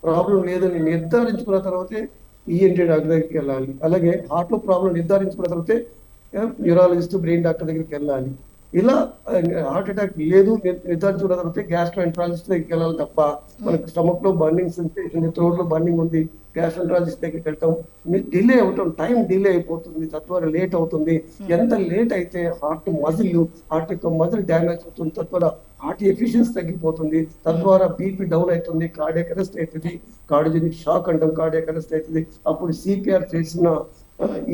ప్రాబ్లం లేదని నిర్ధారించుకున్న తర్వాతే ఈఎన్టీ డాక్టర్ దగ్గరికి వెళ్ళాలి. అలాగే హార్ట్ లో ప్రాబ్లం నిర్ధారించుకున్న తర్వాతే న్యూరాలజిస్ట్, బ్రెయిన్ డాక్టర్ దగ్గరికి వెళ్ళాలి. ఇలా హార్ట్ అటాక్ లేదు నిర్ధారించుకున్న తర్వాత గ్యాస్ట్రోఎంట్రాలజిస్ట్ దగ్గరికి వెళ్ళాలి తప్ప మనకు స్టమక్ లో బర్నింగ్ సెన్సేషన్, థ్రోట్ లో బర్నింగ్ ఉంది, గ్యాస్ట్రోఎంట్రాలజిస్ట్ దగ్గరికి వెళ్తాం, డిలే అవుతాం, టైం డిలే అయిపోతుంది, తద్వారా లేట్ అవుతుంది. ఎంత లేట్ అయితే హార్ట్ యొక్క మజిల్ డ్యామేజ్ అవుతుంది, తద్వారా హార్ట్ ఎఫిషియన్సీ తగ్గిపోతుంది, తద్వారా బీపీ డౌన్ అవుతుంది, కార్డియాక్ అరెస్ట్ అవుతుంది, కార్డియోజెనిక్ షాక్ అంటాం, కార్డియాక్ అరెస్ట్ అవుతుంది. అప్పుడు సిపిఆర్ చేసిన,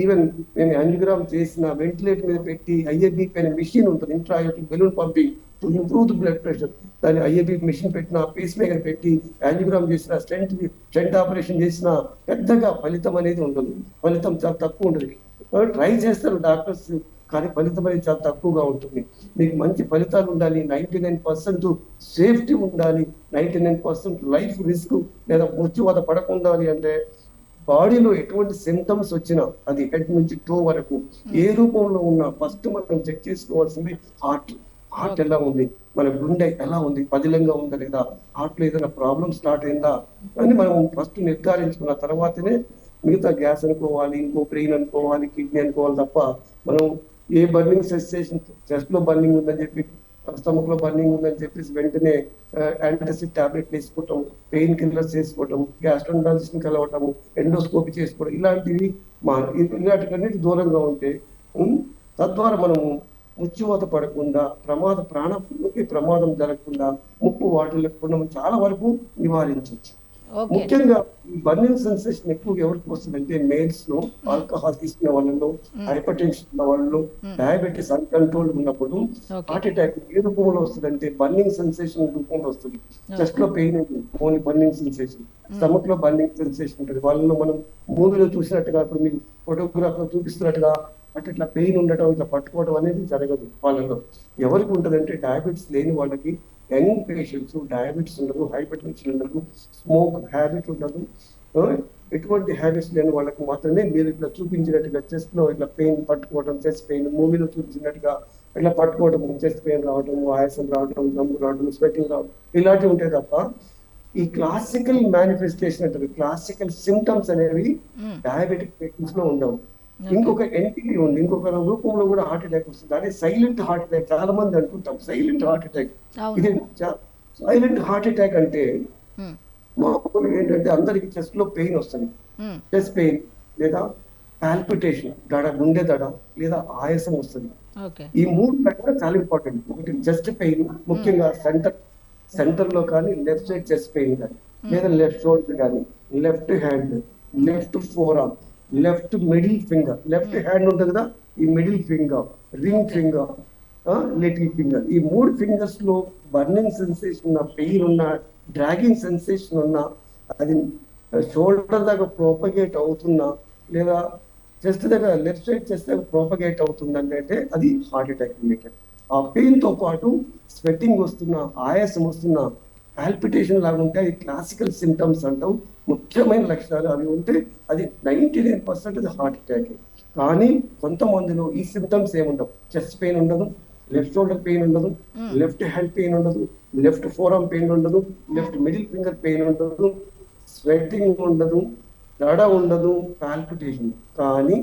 ఈవెన్ మేము యాంజియోగ్రామ్ చేసిన, వెంటిలేటర్ మీద పెట్టి ఐఏబీపీ అనే మిషన్ ఉంటుంది, intraaortic balloon pumping to improve the blood pressure, దాన్ని ఐఏబీపీ మిషన్ పెట్టిన, పేస్ మేకర్ పెట్టి యాంజియోగ్రామ్ చేసిన, స్టెంట్ ఆపరేషన్ చేసిన పెద్దగా ఫలితం అనేది ఉండదు, ఫలితం చాలా తక్కువ ఉంటుంది. ట్రై చేస్తారు డాక్టర్స్, కానీ ఫలితం అనేది చాలా తక్కువగా ఉంటుంది. మీకు మంచి ఫలితాలు ఉండాలి, 99% సేఫ్టీ ఉండాలి, 99% లైఫ్ రిస్క్ లేదా మృత్యువాత పడకుండా అంటే బాడీలో ఎటువంటి సిమ్టమ్స్ వచ్చినా అది హెడ్ నుంచి టో వరకు ఏ రూపంలో ఉన్నా ఫస్ట్ మనం చెక్ చేసుకోవాల్సింది హార్ట్ ఎలా ఉంది, మన గుండె ఎలా ఉంది, పదిలంగా ఉందా లేదా, హార్ట్ లో ఏదైనా ప్రాబ్లం స్టార్ట్ అయిందా అని మనం ఫస్ట్ నిర్ధారించుకున్న తర్వాతనే మిగతా గ్యాస్ అనుకోవాలి, ఇంకో బ్రెయిన్ అనుకోవాలి, కిడ్నీ అనుకోవాలి తప్ప మనం ఏ బర్నింగ్ సెన్సేషన్, చెస్ట్ లో బర్నింగ్ ఉందని చెప్పి, స్టమక్ లో బర్నింగ్ ఉందని చెప్పేసి వెంటనే యాంటాసిడ్ టాబ్లెట్ వేసుకోవటం, పెయిన్ కిల్లర్స్ వేసుకోవటం, గ్యాస్ట్రోఎంట్రాలజిస్ట్ కలవటము, ఎండోస్కోపీ చేసుకోవడం, ఇలాంటివన్నిటి దూరంగా ఉంటే తద్వారా మనము మృత్యువాత పడకుండా, ప్రాణానికి ప్రమాదం జరగకుండా, ముప్పు వాటిల్లకుండా చాలా వరకు నివారించవచ్చు. ముఖ్యంగా ఈ బర్నింగ్ సెన్సేషన్ ఎక్కువ ఎవరికి వస్తుందంటే మేల్స్ లో, ఆల్కహాల్ తీసుకున్న వాళ్ళలో, హైపర్ టెన్షన్ ఉన్న వాళ్ళలో, డయాబెటీస్ అన్కంట్రోల్ ఉన్నప్పుడు హార్ట్ అటాక్ ఏ రూపంలో వస్తుందంటే బర్నింగ్ సెన్సేషన్ రూపంలో వస్తుంది. చెస్ట్ లో పెయిన్ ఉంటుంది, ఓన్లీ బర్నింగ్ సెన్సేషన్, స్టమక్ లో బర్నింగ్ సెన్సేషన్ ఉంటుంది. వాళ్ళలో మనం మూవీలో చూసినట్టుగా, ఇప్పుడు మీరు ఫోటోగ్రాఫ్ లో చూపిస్తున్నట్టుగా అంటే ఇట్లా పెయిన్ ఉండటం, ఇట్లా పట్టుకోవడం అనేది జరగదు వాళ్ళలో. ఎవరికి ఉంటుందంటే డయాబెటీస్ లేని వాళ్ళకి, యంగ్ పేషెంట్స్, డయాబెటీస్ ఉండదు, హైపర్ టెన్షన్ ఉండదు, స్మోక్ హ్యాబిట్ ఉండదు, ఎటువంటి హ్యాబిట్స్ లేని వాళ్ళకి మాత్రమే మీరు ఇట్లా చూపించినట్టుగా చెస్ట్ లో ఇట్లా పెయిన్ పట్టుకోవడం, చెస్ట్ పెయిన్ మూవీలో చూపించినట్టుగా ఇట్లా పట్టుకోవడం, చెస్ట్ పెయిన్ రావడం, ఆయాసం రావడం, దమ్ము రావడం, స్వెటింగ్ రావడం, ఇలాంటివి ఉంటాయి తప్ప ఈ క్లాసికల్ మేనిఫెస్టేషన్ అంటారు, క్లాసికల్ సిమ్టమ్స్ అనేవి డయాబెటిక్ పేషెంట్స్ లో ఉండవు. ఇంకొక ఎంటిటీ ఉంది, ఇంకొక రూపంలో కూడా హార్ట్ అటాక్ వస్తుంది, అదే సైలెంట్ హార్ట్ అటాక్. చాలా మంది అనుకుంటాం సైలెంట్ హార్ట్ అటాక్. ఇది సైలెంట్ హార్ట్ అటాక్ అంటే మామూలుగా ఏంటంటే అందరికి చెస్ట్ లో పెయిన్ వస్తుంది, చెస్ట్ పెయిన్ లేదా పాల్పిటేషన్, గుండె దడ లేదా ఆయాసం వస్తుంది. ఈ మూడు రకాలు చాలా ఇంపార్టెంట్. ఒకటి చెస్ట్ పెయిన్, ముఖ్యంగా సెంటర్ లో కానీ, లెఫ్ట్ సైడ్ చెస్ట్ పెయిన్ కానీ, లేదా లెఫ్ట్ షోల్డర్ కానీ, left hand, left four arm, left middle finger, left hand ఉంటుంది కదా, ఈ middle finger, ring finger, little finger, ఈ మూడు ఫింగర్స్ లో బర్నింగ్ సెన్సేషన్ ఉన్న, పెయిన్ ఉన్న, డ్రాగింగ్ సెన్సేషన్ ఉన్న, అది షోల్డర్ దాకా ప్రోపగేట్ అవుతున్నా లేదా చెస్ట్ దగ్గర, లెఫ్ట్ సైడ్ చెస్ట్ దగ్గర ప్రోపగేట్ అవుతుంది అంటే అది హార్ట్ అటాక్ రిలేటెడ్. ఆ పెయిన్ తో పాటు స్వెట్టింగ్ వస్తున్నా, ఆయాసం వస్తున్నా, పాల్పిటేషన్ లాగా ఉంటే అది క్లాసికల్ సిమ్టమ్స్ అంటాం. ముఖ్యమైన లక్షణాలు అవి ఉంటే అది 99% అది హార్ట్ అటాక్. కానీ కొంతమందిలో ఈ సిమ్టమ్స్ ఏముండవు, చెస్ట్ పెయిన్ ఉండదు, లెఫ్ట్ షోల్డర్ పెయిన్ ఉండదు, లెఫ్ట్ హ్యాండ్ పెయిన్ ఉండదు, లెఫ్ట్ ఫోర్ ఆర్మ్ పెయిన్ ఉండదు, లెఫ్ట్ మిడిల్ ఫింగర్ పెయిన్ ఉండదు, స్వెట్టింగ్ ఉండదు, దడ ఉండదు, పాల్పిటేషన్. కానీ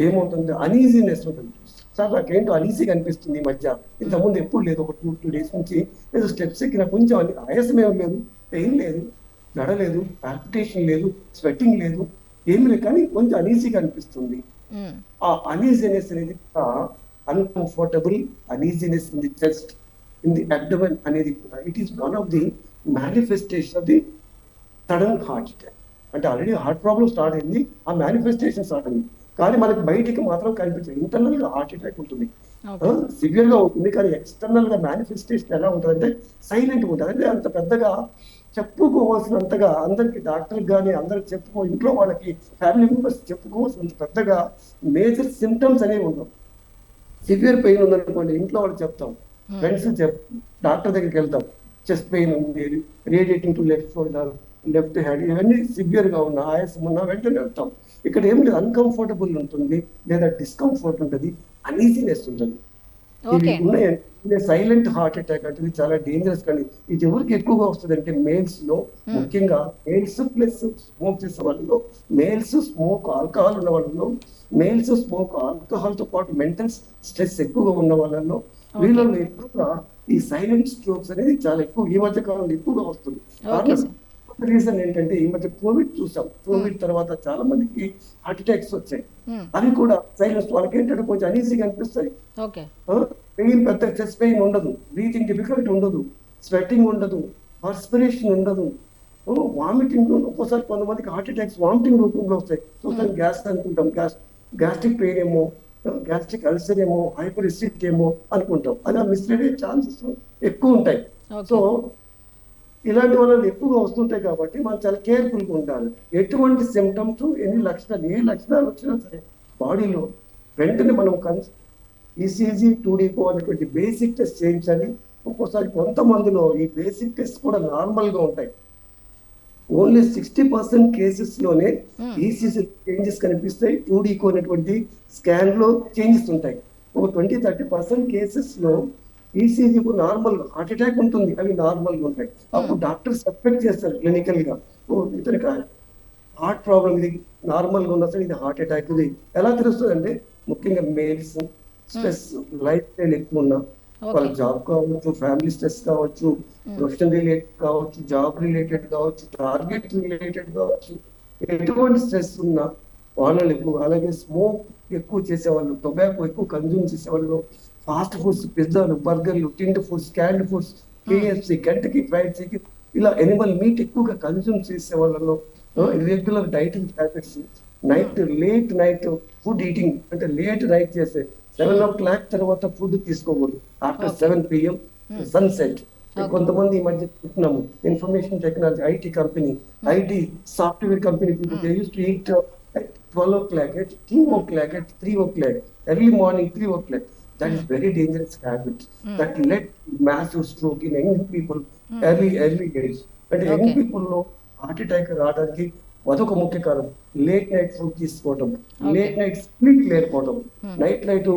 ఏమవుతుంది, అనీజీనెస్ ఉంటుంది. సార్ నాకేంటో అనీజీగా అనిపిస్తుంది ఈ మధ్య, ఇంతకుముందు ఎప్పుడు లేదు, ఒక 2 days నుంచి ఏదో స్టెప్స్ ఎక్కిన కొంచెం ఆయాసం ఏం లేదు, పెయిన్ లేదు, దడ లేదు, పాల్పిటేషన్ లేదు, స్వెట్టింగ్ లేదు, ఏమి లేదు, కానీ కొంచెం అనీజీగా అనిపిస్తుంది. ఆ అనీజీనెస్ అనేది uncomfortable uneasiness in the chest, in the abdomen అనేది కూడా it is one of the manifestation of the sudden heart attack. అంటే ఆల్రెడీ హార్ట్ ప్రాబ్లమ్ స్టార్ట్ అయింది, ఆ మేనిఫెస్టేషన్ స్టార్ట్ అయింది, కానీ మనకి బయటికి మాత్రం కనిపించదు. ఇంటర్నల్ గా హార్ట్ అటాక్ ఉంటుంది, సివియర్ గా ఉంటుంది, కానీ ఎక్స్టర్నల్ గా మేనిఫెస్టేషన్ ఎలా ఉంటుంది అంటే సైలెంట్ గా ఉంటుంది. అంటే అంత పెద్దగా చెప్పుకోవాల్సినంతగా అందరికి, డాక్టర్ కానీ అందరికి ఇంట్లో వాళ్ళకి, ఫ్యామిలీ మెంబర్స్ చెప్పుకోవాల్సినంత పెద్దగా మేజర్ సిమ్టమ్స్ అనేవి ఉండవు. సివియర్ పెయిన్ ఉందనుకోండి, ఇంట్లో వాళ్ళకి చెప్తాం, ఫ్రెండ్స్ డాక్టర్ దగ్గరికి వెళ్తాం, చెస్ట్ పెయిన్ ఉంది, radiating to left shoulder, left hand, ఇవన్నీ సివియర్ గా ఉన్నా, ఆయాసం ఉన్నా వెంటనే వెళ్తాం. ఇక్కడ ఏం లేదు, అన్కంఫర్టబుల్ ఉంటుంది లేదా డిస్కంఫర్ట్ ఉంటుంది, అనీజీనెస్ ఉంటుంది, ఇవి ఉన్నాయండి. సైలెంట్ హార్ట్ అటాక్ అంటే ఇది చాలా డేంజరస్. కానీ ఇది ఎవరికి ఎక్కువగా వస్తుంది అంటే మేల్స్ లో, ముఖ్యంగా మేల్స్ ప్లస్ స్మోక్ చేసే వాళ్ళలో, మేల్స్ స్మోక్ ఆల్కహాల్ ఉన్న వాళ్ళలో, మేల్స్ స్మోక్ ఆల్కహాల్ తో పాటు మెంటల్ స్ట్రెస్ ఎక్కువగా ఉన్న వాళ్ళలో, వీళ్ళలో ఎక్కువగా ఈ సైలెంట్ స్ట్రోక్స్ అనేది చాలా ఎక్కువ ఈ మధ్య కాలంలో ఎక్కువగా వస్తుంది. రీజన్ ఏంటంటే ఈ మధ్య కోవిడ్ చూసాం. కోవిడ్ తర్వాత చాలా మందికి హార్ట్ అటాక్స్ వచ్చాయి. అవి కూడా సైలెన్స్, వాళ్ళకి ఏంటంటే కొంచెం అనీజీగా అనిపిస్తాయి. పెయిన్, పెద్ద చెస్ట్ పెయిన్ ఉండదు, బ్రీతింగ్ డిఫికల్టీ ఉండదు, స్వెట్టింగ్ ఉండదు, పర్స్పిరేషన్ ఉండదు, వామిటింగ్. ఒక్కోసారి కొంతమందికి హార్ట్ అటాక్స్ వామిటింగ్ రూపంలో వస్తాయి. చూస్తాం గ్యాస్ అనుకుంటాం, గ్యాస్ట్రిక్ పెయిన్ ఏమో, గ్యాస్ట్రిక్ అల్సర్ ఏమో, హైపర్ ఎసిడిటీ ఏమో అనుకుంటాం. అలా మిస్లీడ్ అయ్యే ఛాన్సెస్ ఎక్కువ ఉంటాయి. సో ఇలాంటి వాళ్ళు ఎక్కువగా వస్తుంటాయి కాబట్టి మనం చాలా కేర్ఫుల్గా ఉండాలి. ఎటువంటి సిమ్టమ్స్, ఎన్ని లక్షణాలు, ఏ లక్షణాలు వచ్చినా సరే బాడీలో వెంటనే మనం ఈసీజీ, 2D-కో అనేటువంటి బేసిక్ టెస్ట్ చేయించాలి. ఒక్కోసారి కొంతమందిలో ఈ బేసిక్ టెస్ట్ కూడా నార్మల్ గా ఉంటాయి. ఓన్లీ 60% కేసెస్ లోనే ఈసీజీ చేంజెస్ కనిపిస్తాయి, 2D-కో అనేటువంటి స్కాన్ లో చేంజెస్ ఉంటాయి. ఒక 20-30% కేసెస్ లో ఈసీజీ నార్మల్ హార్ట్ అటాక్ ఉంటుంది, అవి నార్మల్ గా ఉంటాయి. అప్పుడు డాక్టర్ సస్పెక్ట్ చేస్తారు క్లినికల్ గా, ఇతనికి హార్ట్ ప్రాబ్లం, ఇది నార్మల్ గా ఉన్నా సరే ఇది హార్ట్ అటాక్. ఇది ఎలా తెలుస్తుంది అంటే ముఖ్యంగా మేల్స్ స్ట్రెస్, లైఫ్ స్టైల్ ఎక్కువ ఉన్నా, వాళ్ళ జాబ్ కావచ్చు, ఫ్యామిలీ స్ట్రెస్ కావచ్చు, ప్రొఫెషన్ రిలేటెడ్ కావచ్చు, జాబ్ రిలేటెడ్ కావచ్చు, టార్గెట్ రిలేటెడ్ కావచ్చు, ఎటువంటి స్ట్రెస్ ఉన్నా వాళ్ళు ఎక్కువ. అలాగే స్మోక్ ఎక్కువ చేసేవాళ్ళు, టొబాకో ఎక్కువ కన్జ్యూమ్ చేసేవాళ్ళు, ఫాస్ట్ ఫుడ్స్, పిజ్జాలు, బర్గర్లు, టిండ్ ఫుడ్స్, క్యాండ్ ఫుడ్స్, కేఎఫ్సి, గంటకి ఫ్రైడ్ చికెన్, ఇలా ఎనిమల్ మీట్ ఎక్కువగా కన్జ్యూమ్ చేసే వాళ్ళలో, irregular dieting habits, late night food eating, అంటే లేట్ నైట్ చేసే 7 o'clock తర్వాత ఫుడ్ తీసుకోకూడదు, ఆఫ్టర్ 7 PM సన్సెట్. కొంతమంది ఈ మధ్య చూస్తున్నాము, information technology, IT company, IT software company people, they use to eat at 12 o'clock, at 2 o'clock, at 3 o'clock, early morning 3 o'clock. That is very dangerous habit that led massive stroke in young people early age. అంటే young people లో heart attack రావడానికి అదొక ముఖ్య కారణం. Late night food తీసుకోవటం, late night sleep లేకపోవడం, night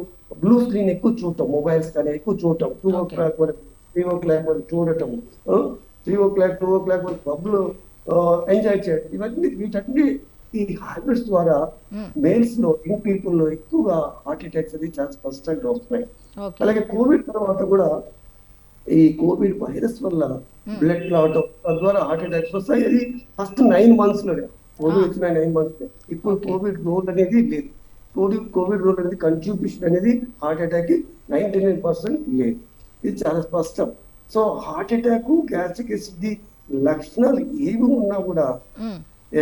blue screen ఎక్కువ చూడటం, మొబైల్స్ కానీ ఎక్కువ చూడటం, 2 o'clock వరకు 3 o'clock వరకు చూడటం, 3 o'clock 2 o'clock వరకు పబ్లు ఎంజాయ్ చేయడం, ఇవన్నీ వీటన్ని ఈ హ్యాబిట్స్ ద్వారా మేల్స్ లో, యంగ్ పీపుల్ లో ఎక్కువగా హార్ట్ అటాక్స్ అది చాలా స్పష్టంగా వస్తున్నాయి. అలాగే కోవిడ్ తర్వాత కూడా ఈ కోవిడ్ వైరస్ వల్ల బ్లడ్ క్లాట్ తద్వారా హార్ట్ అటాక్స్ వస్తాయి. అది ఫస్ట్ 9 months లోనే, కోవిడ్ వచ్చిన 9 months. ఇప్పుడు కోవిడ్ రోల్ అనేది లేదు. కోవిడ్ రోల్ అనేది కంట్రిబ్యూషన్ అనేది హార్ట్ అటాక్ 99% లేదు. ఇది చాలా స్పష్టం. So heart attack, gastric acidity లక్షణాలు ఏవి ఉన్నా కూడా,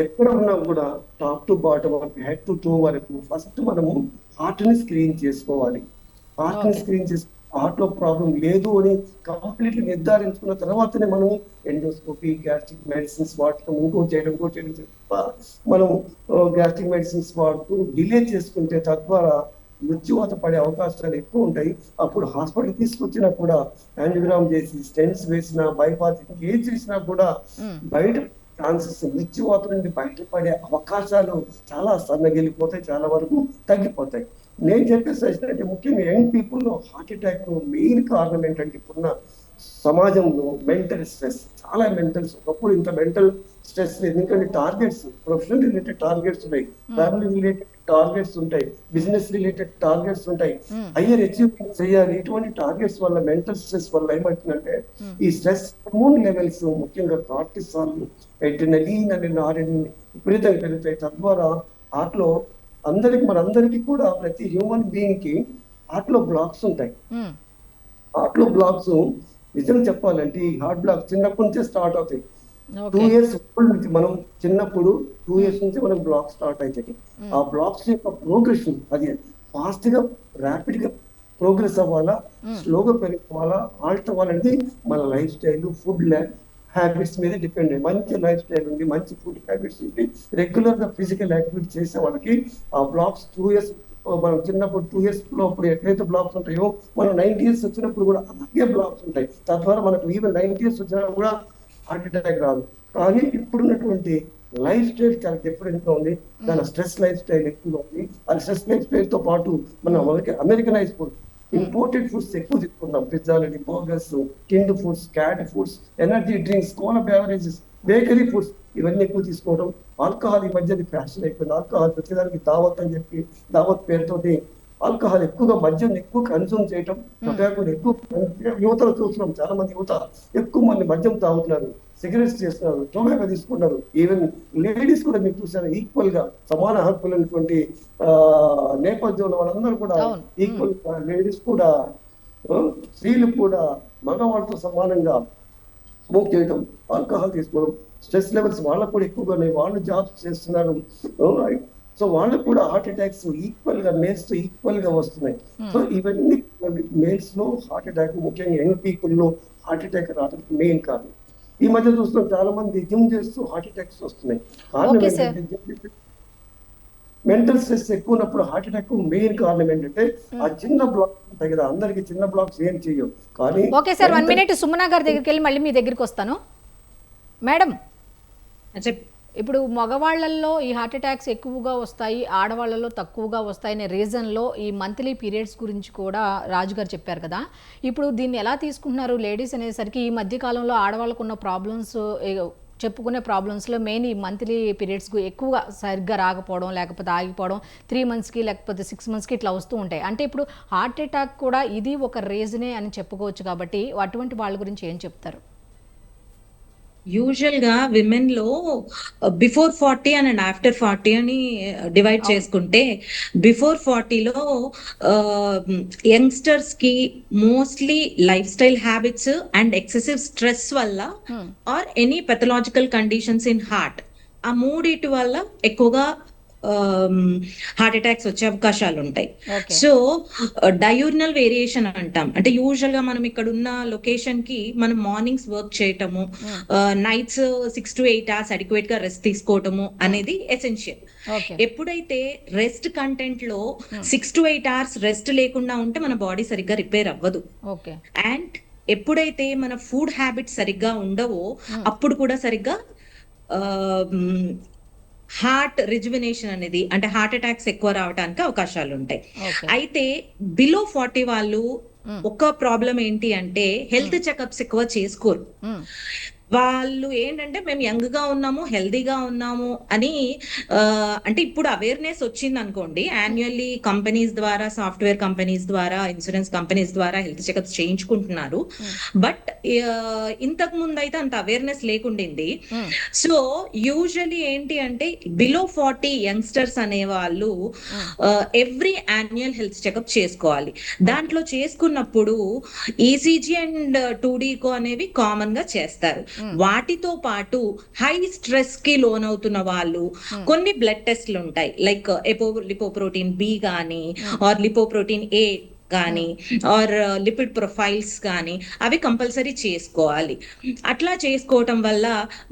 ఎక్కడ ఉన్నా కూడా, టాప్ టు బాటమ్ వరకు, హెడ్ టు టో వరకు ఫస్ట్ మనము హార్ట్ ని స్క్రీన్ చేసుకోవాలి. హార్ట్ ని స్క్రీన్ చేసి హార్ట్ లో ప్రాబ్లం లేదు అని కంప్లీట్లీ నిర్ధారించుకున్న తర్వాతనే మనం ఎండోస్కోపీ, గ్యాస్ట్రిక్ మెడిసిన్స్ వాడటం, ఇంకో చేయడం మనం గ్యాస్ట్రిక్ మెడిసిన్స్ వాడుతూ డిలే చేసుకుంటే తద్వారా మృత్యువాత పడే అవకాశాలు ఎక్కువ ఉంటాయి. అప్పుడు హాస్పిటల్ తీసుకొచ్చినా కూడా, యాంజియోగ్రామ్ చేసి, స్టెంట్స్ వేసినా, బైపాస్ ఏం చేసినా కూడా బయట ఛాన్సెస్, మృత్యువాత నుండి బయటపడే అవకాశాలు చాలా సన్నగిలిపోతాయి, చాలా వరకు తగ్గిపోతాయి. నేను చెప్పే సజెషన్ అంటే ముఖ్యంగా యంగ్ పీపుల్ లో హార్ట్ అటాక్ మెయిన్ కారణం ఏంటంటే ఇప్పుడున్న సమాజంలో మెంటల్ స్ట్రెస్, చాలా మెంటల్స్. ఒకప్పుడు ఇంత మెంటల్ స్ట్రెస్ లేదు, ఎందుకంటే టార్గెట్స్, ప్రొఫెషనల్ రిలేటెడ్ టార్గెట్స్ ఉన్నాయి, ఫ్యామిలీ రిలేటెడ్ టార్గెట్స్ ఉంటాయి, బిజినెస్ రిలేటెడ్ టార్గెట్స్ ఉంటాయి, హయ్యర్ అచీవ్మెంట్ చేయాలి. ఇటువంటి టార్గెట్స్ వల్ల, మెంటల్ స్ట్రెస్ వల్ల ఏమవుతుందంటే ఈ స్ట్రెస్ హార్మోన్ లెవెల్స్, ముఖ్యంగా కార్టిసాల్, అడ్రినలిన్ అనే నారిని విపరీతంగా పెరుగుతాయి. తద్వారా హార్ట్ లో మనందరికీ కూడా, ప్రతి హ్యూమన్ బీయింగ్ కి హార్ట్ లో బ్లాక్స్ ఉంటాయి. హార్ట్ లో బ్లాక్స్ నిజంగా చెప్పాలంటే ఈ హార్ట్ బ్లాక్ చిన్నప్పటి నుంచే స్టార్ట్ అవుతాయి. 2 years నుంచి, మనం చిన్నప్పుడు 2 years నుంచి మనం బ్లాక్ స్టార్ట్ అవుతాయి. ఆ బ్లాక్స్ యొక్క ప్రోగ్రెషన్ అది ఫాస్ట్ గా, ర్యాపిడ్ గా ప్రోగ్రెస్ అవ్వాలా, స్లోగా పెరిగిపోవాలా, ఆల్ట్ అవ్వాలంటే మన లైఫ్ స్టైల్, ఫుడ్ హ్యాబిట్స్ మీద డిపెండ్ అయ్యి, మంచి లైఫ్ స్టైల్ ఉండి, మంచి ఫుడ్ హ్యాబిట్స్ ఉండి, రెగ్యులర్ గా ఫిజికల్ యాక్టివిటీ చేసే వాళ్ళకి ఆ బ్లాక్స్ 2 years, మనం చిన్నప్పుడు 2 years లో అప్పుడు ఎట్లయితే బ్లాక్స్ ఉంటాయో, మనం 90 years వచ్చినప్పుడు కూడా అలాగే బ్లాక్స్ ఉంటాయి. తద్వారా మనకు ఈవెన్ 90 years వచ్చినా కూడా హార్ట్ అటాక్ రాదు. కానీ ఇప్పుడున్నటువంటి లైఫ్ స్టైల్ చాలా డిఫరెంట్ గా ఉంది, చాలా స్ట్రెస్ లైఫ్ స్టైల్ ఎక్కువగా ఉంది. ఆ స్ట్రెస్ లైఫ్ స్టైల్ తో పాటు మనం అమెరికనైజ్ ఫుడ్, ఇంపోర్టెడ్ ఫుడ్స్ ఎక్కువ తీసుకున్నాం. పిజ్జాలని, burgers, tinned foods, canned foods, energy drinks, cola beverages, bakery foods ఇవన్నీ ఎక్కువ తీసుకోవడం. ఆల్కహాల్ ఈ మధ్య ఫ్యాషన్ అయిపోయింది. ఆల్కహాల్ ప్రతిదానికి దావత్ అని చెప్పి దావత్ పేరుతోటి ఆల్కహాల్ ఎక్కువగా, మద్యం ఎక్కువ కన్సూమ్ చేయటం, టొబాకోని ఎక్కువ యువతలు చూస్తున్నాం. చాలా మంది యువత ఎక్కువ మంది మద్యం తాగుతున్నారు, సిగరెట్స్ చేస్తున్నారు, టొబాకో తీసుకుంటారు. ఈవెన్ లేడీస్ కూడా మీరు చూసారు ఈక్వల్ గా సమాన హక్కులు ఉన్నటువంటి నేపథ్యంలో వాళ్ళందరూ కూడా ఈక్వల్ లేడీస్ కూడా, స్త్రీలు కూడా మగవాళ్ళతో సమానంగా స్మోక్ చేయడం, ఆల్కహాల్ తీసుకోవడం, స్ట్రెస్ లెవెల్స్ వాళ్ళకు కూడా ఎక్కువగా ఉన్నాయి. వాళ్ళు జాబ్స్ చేస్తున్నారు, సో వాళ్ళకు కూడా హార్ట్ అటాక్స్ ఈక్వల్ గా మేల్స్ తో ఈక్వల్ గా వస్తున్నాయి. సో ఇవన్నీ మేల్స్ లో హార్ట్ అటాక్, ముఖ్యంగా యంగ్ పీపుల్ లో హార్ట్ అటాక్ రావడానికి మెయిన్ కారణం. ఈ మధ్య చూస్తున్నాం చాలా మంది జిమ్ చేస్తూ హార్ట్ అటాక్స్ వస్తున్నాయి. కారణం ఏంటంటే మెంటల్ స్ట్రెస్ ఎక్కువ ఉన్నప్పుడు హార్ట్ అటాక్ మెయిన్ కారణం ఏంటంటే ఆ చిన్న బ్లాక్స్ ఉంటాయి కదా, అందరికి చిన్న బ్లాక్స్ ఏం చేయవు. కానీ ఓకే సార్, 1 minute సుమనా గారి దగ్గరికి వెళ్ళి మళ్ళీ మీ దగ్గరికి వస్తాను. మేడం, ఇప్పుడు మగవాళ్ళల్లో ఈ హార్ట్ అటాక్స్ ఎక్కువగా వస్తాయి, ఆడవాళ్ళలో తక్కువగా వస్తాయనే రీజన్లో ఈ మంత్లీ పీరియడ్స్ గురించి కూడా రాజు గారు చెప్పారు కదా. ఇప్పుడు దీన్ని ఎలా తీసుకుంటున్నారు లేడీస్ అనేసరికి? ఈ మధ్య కాలంలో ఆడవాళ్ళకు ఉన్న ప్రాబ్లమ్స్, చెప్పుకునే ప్రాబ్లమ్స్లో మెయిన్ ఈ మంత్లీ పీరియడ్స్ ఎక్కువగా సరిగ్గా రాకపోవడం, లేకపోతే ఆగిపోవడం, 3 monthsకి లేకపోతే 6 monthsకి ఇట్లా వస్తూ ఉంటాయి. అంటే ఇప్పుడు హార్ట్ అటాక్ కూడా ఇది ఒక రీజనే అని చెప్పుకోవచ్చు. కాబట్టి అటువంటి వాళ్ళ గురించి ఏం చెప్తారు? యూజువల్ గా విమెన్ లో బిఫోర్ 40 అండ్ ఆఫ్టర్ 40 అని డివైడ్ చేసుకుంటే, బిఫోర్ 40లో యంగ్స్టర్స్ కి mostly life style habits and excessive stress వల్ల or any pathological conditions in heart, ఆ మూడిటి వల్ల ఎక్కువగా హార్ట్ అటాక్స్ వచ్చే అవకాశాలు ఉంటాయి. సో డయూర్నల్ వేరియేషన్ అంటాం. అంటే యూజువల్ గా మనం ఇక్కడ ఉన్న లొకేషన్ కి మనం మార్నింగ్స్ వర్క్ చేయటము, నైట్స్ 6 to 8 hours అడిక్వేట్ గా రెస్ట్ తీసుకోవటము అనేది ఎసెన్షియల్. ఎప్పుడైతే రెస్ట్ కంటెంట్ లో 6 to 8 hours రెస్ట్ లేకుండా ఉంటే మన బాడీ సరిగ్గా రిపేర్ అవ్వదు. అండ్ ఎప్పుడైతే మన ఫుడ్ హ్యాబిట్స్ సరిగ్గా ఉండవో అప్పుడు కూడా సరిగ్గా హార్ట్ రిజువినేషన్ అనేది, అంటే హార్ట్ అటాక్స్ ఎక్కువ రావడానికి అవకాశాలు ఉంటాయి. అయితే బిలో 40 వాళ్ళు ఒక ప్రాబ్లం ఏంటి అంటే హెల్త్ చెకప్స్ ఎక్కువ చేసుకోరు. వాళ్ళు ఏంటంటే మేము యంగ్ గా ఉన్నాము, హెల్దీగా ఉన్నాము అని, అంటే ఇప్పుడు అవేర్నెస్ వచ్చింది అనుకోండి, యాన్యువల్లీ కంపెనీస్ ద్వారా, సాఫ్ట్వేర్ కంపెనీస్ ద్వారా, ఇన్సూరెన్స్ కంపెనీస్ ద్వారా హెల్త్ చెకప్స్ చేయించుకుంటున్నారు. బట్ ఇంతకు ముందు అయితే అంత అవేర్నెస్ లేకుండింది. సో యూజువల్లీ ఏంటి అంటే బిలో 40 యంగ్స్టర్స్ అనే వాళ్ళు ఎవ్రీ యాన్యువల్ హెల్త్ చెకప్ చేసుకోవాలి. దాంట్లో చేసుకున్నప్పుడు ఈసీజీ అండ్ 2D అనేవి కామన్ గా చేస్తారు. వాటితో పాటు హై స్ట్రెస్ కి లోన్ అవుతున్న వాళ్ళు కొన్ని బ్లడ్ టెస్ట్లు ఉంటాయి, లైక్ లిపోప్రోటీన్ బి గానీ ఆర్ లిపోప్రోటీన్ ఏ కానీ ఆర్ లిపిడ్ ప్రొఫైల్స్ కానీ అవి కంపల్సరీ చేసుకోవాలి. అట్లా చేసుకోవటం వల్ల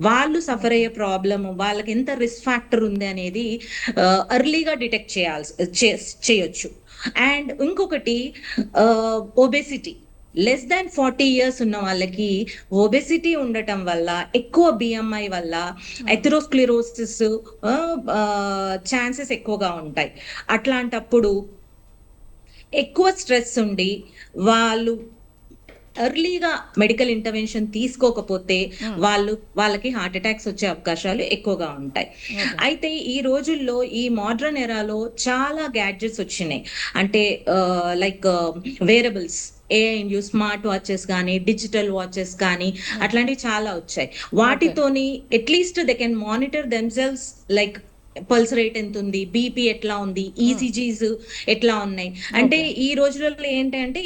వాళ్ళు సఫర్ అయ్యే ప్రాబ్లమ్, వాళ్ళకి ఎంత రిస్క్ ఫ్యాక్టర్ ఉంది అనేది ఎర్లీగా డిటెక్ట్ చేయొచ్చు. అండ్ ఇంకొకటి ఒబెసిటీ, లెస్ దాన్ 40 years ఉన్న వాళ్ళకి ఒబెసిటీ ఉండటం వల్ల, ఎక్కువ బిఎంఐ వల్ల ఎథెరోస్క్లెరోసిస్ ఛాన్సెస్ ఎక్కువగా ఉంటాయి. అట్లాంటప్పుడు ఎక్కువ స్ట్రెస్ ఉండి వాళ్ళు ఎర్లీగా మెడికల్ ఇంటర్వెన్షన్ తీసుకోకపోతే వాళ్ళకి హార్ట్ అటాక్స్ వచ్చే అవకాశాలు ఎక్కువగా ఉంటాయి. అయితే ఈ రోజుల్లో ఈ మోడర్న్ ఎరాలో చాలా గ్యాడ్జెట్స్ వచ్చినాయి. అంటే లైక్ వేరబుల్స్, స్మార్ట్ వాచెస్ కానీ, డిజిటల్ వాచెస్ కానీ, అట్లాంటివి చాలా వచ్చాయి. వాటితోని at least they can monitor themselves, like pulse rate ఎంత ఉంది, బీపీ ఎట్లా ఉంది, ఈసీజీస్ ఎట్లా ఉన్నాయి. అంటే ఈ రోజులలో ఏంటంటే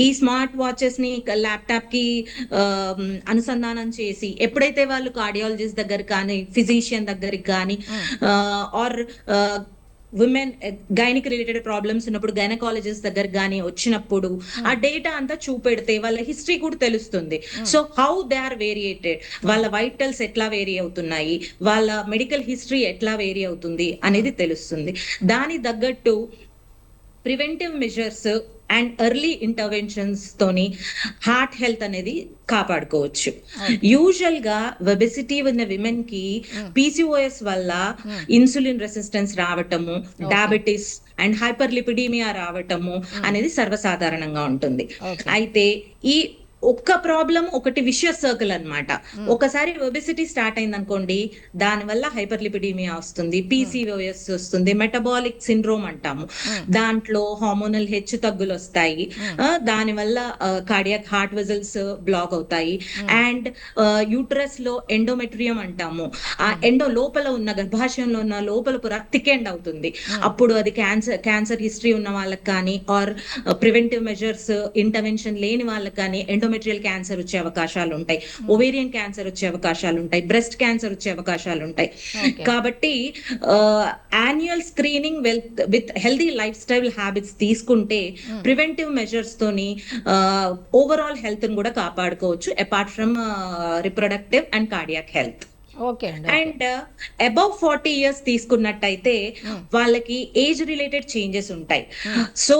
ఈ స్మార్ట్ వాచెస్ ని ల్యాప్టాప్ కి అనుసంధానం చేసి ఎప్పుడైతే వాళ్ళు కార్డియాలజిస్ట్ దగ్గర కానీ, ఫిజిషియన్ దగ్గరికి కానీ, or women gynaec related problems ఉన్నప్పుడు గైనకాలజిస్ట్ దగ్గర కానీ వచ్చినప్పుడు ఆ డేటా అంతా చూపెడితే వాళ్ళ హిస్టరీ కూడా తెలుస్తుంది. సో హౌ దే ఆర్ వేరియేటెడ్, వాళ్ళ వైటల్స్ ఎట్లా వేరీ అవుతున్నాయి, వాళ్ళ మెడికల్ హిస్టరీ ఎట్లా వేరీ అవుతుంది అనేది తెలుస్తుంది. దాని తగ్గట్టు preventive measures and early interventions తోని హార్ట్ హెల్త్ అనేది కాపాడుకోవచ్చు. యూజువల్ గా ఒబెసిటీ ఉన్న విమెన్ కి PCOS వల్ల ఇన్సులిన్ రెసిస్టెన్స్ రావటము, డయాబెటిస్ అండ్ హైపర్ లిపిడీమియా రావటము అనేది సర్వసాధారణంగా ఉంటుంది. అయితే ఈ ఒక్క ప్రాబ్లం ఒకటి విషియస్ సర్కిల్ అన్నమాట. ఒకసారి ఒబెసిటీ స్టార్ట్ అయింది అనుకోండి, దానివల్ల హైపర్ లిపిడీమియా వస్తుంది, PCOS వస్తుంది, మెటబాలిక్ సిండ్రోమ్ అంటాము, దాంట్లో హార్మోనల్ హెచ్చు తగ్గులు వస్తాయి, దానివల్ల కార్డియాక్ హార్ట్ వెజల్స్ బ్లాక్ అవుతాయి, అండ్ యూట్రస్ లో ఎండోమెట్రియం అంటాము, ఆ ఎండో లోపల ఉన్న గర్భాశయంలో ఉన్న లోపల థిక్ ఎండ్ అవుతుంది. అప్పుడు అది క్యాన్సర్ హిస్టరీ ఉన్న వాళ్ళకి కానీ ఆర్ ప్రివెంటివ్ మెజర్స్ ఇంటర్వెన్షన్ లేని వాళ్ళకి కానీ ఎండోమెట్రియల్ క్యాన్సర్ వచ్చే అవకాశాలు ఉంటాయి, ఓవేరియన్ క్యాన్సర్ వచ్చే అవకాశాలు ఉంటాయి, బ్రెస్ట్ క్యాన్సర్ వచ్చే అవకాశాలు ఉంటాయి. కాబట్టి annual screening with healthy life style habits తీసుకుంటే ప్రివెంటివ్ మెజర్స్ తోని ఓవరాల్ హెల్త్ ని కూడా కాపాడుకోవచ్చు, apart from reproductive and cardiac health. And above 40 years తీసుకున్నట్టయితే వాళ్ళకి ఏజ్ రిలేటెడ్ చేంజెస్ ఉంటాయి. సో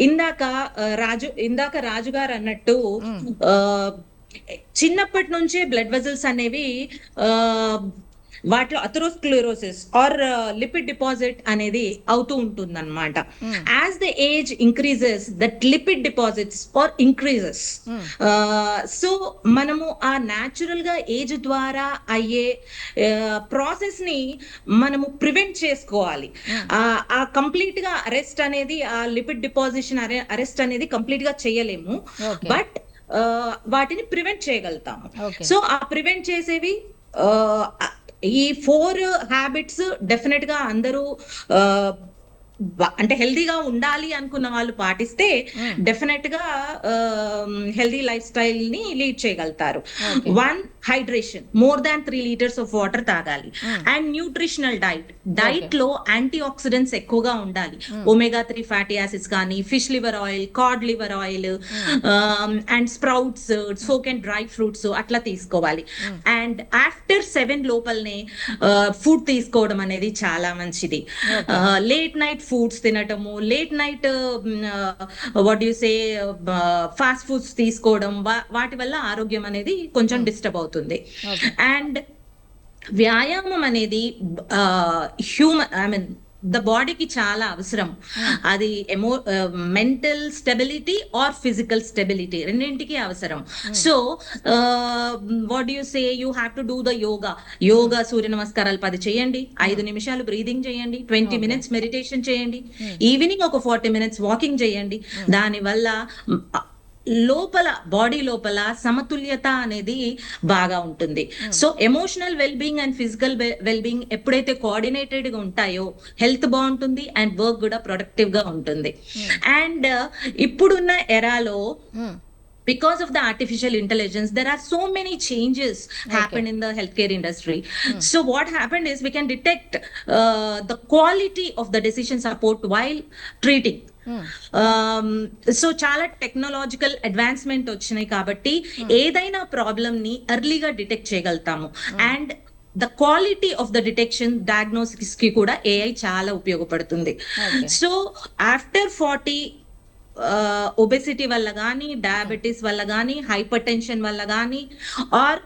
ఇందాక రాజు గారు అన్నట్టు చిన్నప్పటి నుంచే బ్లడ్ వెజల్స్ అనేవి వాటిలో అథెరోస్క్లెరోసిస్ ఆర్ లిపిడ్ డిపాజిట్ అనేది అవుతూ ఉంటుంది అనమాట. As the age increases that lipid deposits are increases. So మనము ఆ న్యాచురల్ గా ఏజ్ ద్వారా అయ్యే ప్రాసెస్ ని మనము ప్రివెంట్ చేసుకోవాలి. ఆ కంప్లీట్ గా అరెస్ట్ అనేది, ఆ లిపిడ్ డిపాజిషన్ అరెస్ట్ అనేది కంప్లీట్ గా చేయలేము, బట్ వాటిని ప్రివెంట్ చేయగలుగుతాము. సో ఆ ప్రివెంట్ చేసేవి ఈ 4 హ్యాబిట్స్ డెఫినెట్ గా అందరూ అంటే హెల్దీగా ఉండాలి అనుకున్న వాళ్ళు పాటిస్తే డెఫినెట్ గా హెల్దీ లైఫ్ స్టైల్ ని లీడ్ చేయగలుగుతారు. 1 hydration, more than 3 liters of water తాగాలి. అండ్ న్యూట్రిషనల్ డైట్ లో యాంటీ ఆక్సిడెంట్స్ ఎక్కువగా ఉండాలి. omega-3 ఫ్యాటీ యాసిడ్స్ కానీ, fish liver oil, card liver oil, and sprouts, soak and dry fruits అట్లా తీసుకోవాలి. అండ్ ఆఫ్టర్ 7 లోపలనే ఫుడ్ తీసుకోవడం అనేది చాలా మంచిది. లేట్ నైట్ ఫుడ్స్ తినటము, లేట్ నైట్ ఫాస్ట్ ఫుడ్స్ తీసుకోవడం, వాటి వల్ల ఆరోగ్యం అనేది కొంచెం డిస్టర్బ్ అవుతుంది. అండ్ వ్యాయామం అనేది ద బాడీకి చాలా అవసరం. అది mental stability or physical stability రెండింటికి అవసరం. So what you say, you have to do the yoga. Surya నమస్కారాలు 10 చేయండి, 5 నిమిషాలు బ్రీదింగ్ చేయండి, 20 minutes మెడిటేషన్ చేయండి, ఈవినింగ్ ఒక 40 minutes వాకింగ్ చేయండి. దానివల్ల బాడీ లోపల సమతుల్యత అనేది బాగా ఉంటుంది. So emotional wellbeing and physical wellbeing ఎప్పుడైతే కోఆర్డినేటెడ్ గా ఉంటాయో హెల్త్ బాగుంటుంది అండ్ వర్క్ కూడా ప్రొడక్టివ్ గా ఉంటుంది. అండ్ ఇప్పుడున్న ఎరాలో because of the artificial intelligence, there are so many changes happen in the healthcare industry. So what happened is we can detect the quality of the decision support while treating. So చాలా technological advancement వచ్చినాయి కాబట్టి ఏదైనా problem ని ఎర్లీగా detect చేయగలుగుతాము. And the quality of the detection, diagnosis కి కూడా AI చాలా ఉపయోగపడుతుంది. సో ఆఫ్టర్ 40 ఒబెసిటీ వల్ల కానీ, డయాబెటీస్ వల్ల కానీ, హైపర్ టెన్షన్ వల్ల కానీ, ఆర్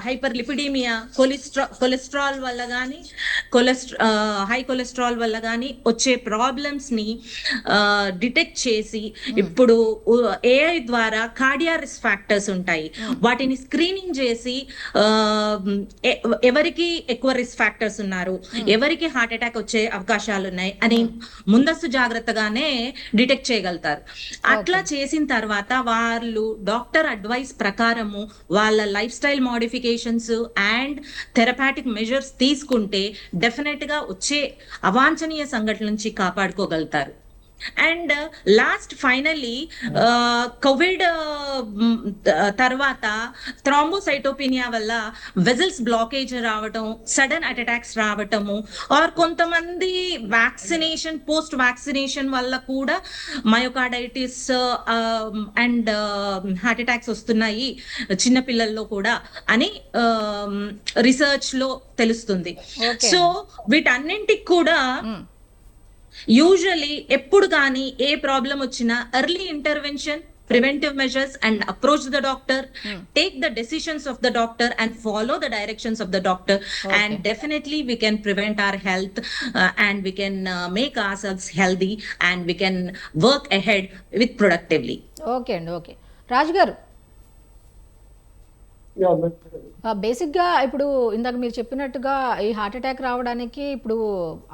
హైపర్ లిపిడీమియా, కొలెస్ట్రాల్ వల్ల కానీ, హై కొలెస్ట్రాల్ వల్ల కానీ వచ్చే ప్రాబ్లమ్స్ ని డిటెక్ట్ చేసి, ఇప్పుడు AI ద్వారా కార్డియాక్ రిస్క్ ఫ్యాక్టర్స్ ఉంటాయి, వాటిని స్క్రీనింగ్ చేసి ఎవరికి ఎక్కువ రిస్క్ ఫ్యాక్టర్స్ ఉన్నారు, ఎవరికి హార్ట్ అటాక్ వచ్చే అవకాశాలు ఉన్నాయి అని ముందస్తు జాగ్రత్తగానే డిటెక్ట్ చేయగలరు. అట్లా చేసిన తర్వాత వాళ్ళు డాక్టర్ అడ్వైస్ ప్రకారము వాళ్ళ life style modifications and therapeutic measures తీసుకుంటే డెఫినెట్ గా వచ్చే అవాంఛనీయ సంఘటనల నుంచి కాపాడుకోగలుగుతారు. అండ్ లాస్ట్ ఫైనల్లీ కోవిడ్ తర్వాత థ్రాంబోసైటోపినియా వల్ల వెజల్స్ బ్లాకేజ్ రావటం, సడన్ అటాక్స్ రావటము, ఆర్ కొంతమంది వ్యాక్సినేషన్, పోస్ట్ వ్యాక్సినేషన్ వల్ల కూడా మయోకార్డైటిస్ అండ్ హార్ట్ అటాక్స్ వస్తున్నాయి చిన్నపిల్లల్లో కూడా అని రీసెర్చ్ లో తెలుస్తుంది. సో వీటన్నింటికి కూడా యూజువల్లీ ఎప్పుడు కానీ ఏ ప్రాబ్లం వచ్చినా early intervention, preventive measures and approach the doctor, take the decisions of the doctor and follow the directions of the doctor, and definitely we can prevent our health and we can make ourselves healthy and we can work ahead with productively. Okay అండి, okay. రాజు గారు, బేసిక్గా ఇప్పుడు ఇందాక మీరు చెప్పినట్టుగా ఈ heart attack రావడానికి ఇప్పుడు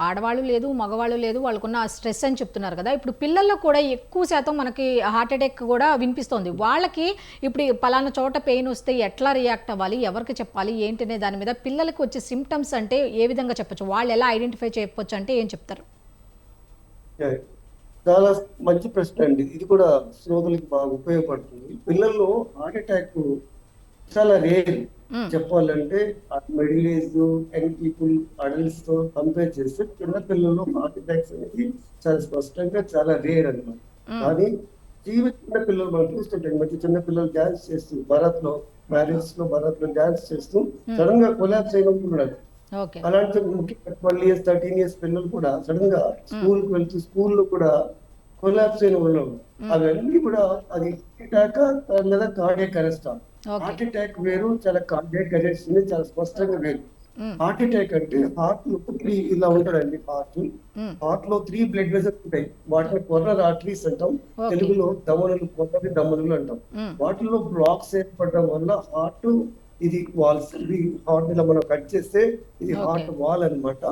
ఆడవాళ్ళు లేదు, మగవాళ్ళు లేదు, వాళ్ళకున్న స్ట్రెస్ అని చెప్తున్నారు కదా. ఇప్పుడు పిల్లల్లో కూడా ఎక్కువ శాతం మనకి హార్ట్ అటాక్ కూడా వినిపిస్తోంది. వాళ్ళకి ఇప్పుడు పలానా చోట పెయిన్ వస్తే ఎట్లా రియాక్ట్ అవ్వాలి, ఎవరికి చెప్పాలి, ఏంటనే దాని మీద పిల్లలకు వచ్చే సిమ్టమ్స్ అంటే ఏ విధంగా చెప్పచ్చు, వాళ్ళు ఎలా ఐడెంటిఫై చేయవచ్చు అంటే ఏం చెప్తారు? చాలా మంచి ప్రశ్న అండి. ఇది కూడా శ్రోతలకు బాగా ఉపయోగపడుతుంది. పిల్లల్లో హార్ట్ అటాక్ చాలా రేర్ చెప్పాలంటే. Middle age, young people, adults తో కంపేర్ చేస్తే చిన్న పిల్లల్లో హార్ట్ అటాక్స్ అనేది చాలా స్పష్టంగా చాలా రేర్ అన్నమాట. కానీ చిన్న పిల్లలు మనం చూస్తుంటాం, మంచి చిన్న పిల్లలు డాన్స్ చేస్తూ మ్యారేజ్ లో డాన్స్ చేస్తూ సడన్ గా కొలాప్స్ అయినప్పుడు అలాంటి ముఖ్యంగా 12 years 13 years పిల్లలు కూడా సడన్ గా స్కూల్ కి వెళ్తూ స్కూల్లో కూడా కొలాప్స్ అయిన వాళ్ళు అవన్నీ కూడా అది అటాక్ లేదా కార్డియాక్ అరెస్ట్. హార్ట్ అటాక్ వేరు, చాలా కార్డియాక్ అరెస్ట్ చాలా స్పష్టంగా వేరు. హార్ట్ అటాక్ అంటే హార్ట్ లో ఇలా ఉంటాడండి. హార్ట్ లో 3 blood vessels ఉంటాయి. వాటిని కొర్రర్ ఆర్టరీస్ అంటాం, తెలుగులో దమనులు, కొర్రరి దమనులు అంటాం. వాటిలో బ్లాక్స్ ఏర్పడడం వల్ల హార్ట్ ఇది వాల్స్, ఇది హార్ట్ ఇలా మనం కట్ చేస్తే ఇది హార్ట్ వాల్ అన్నమాట.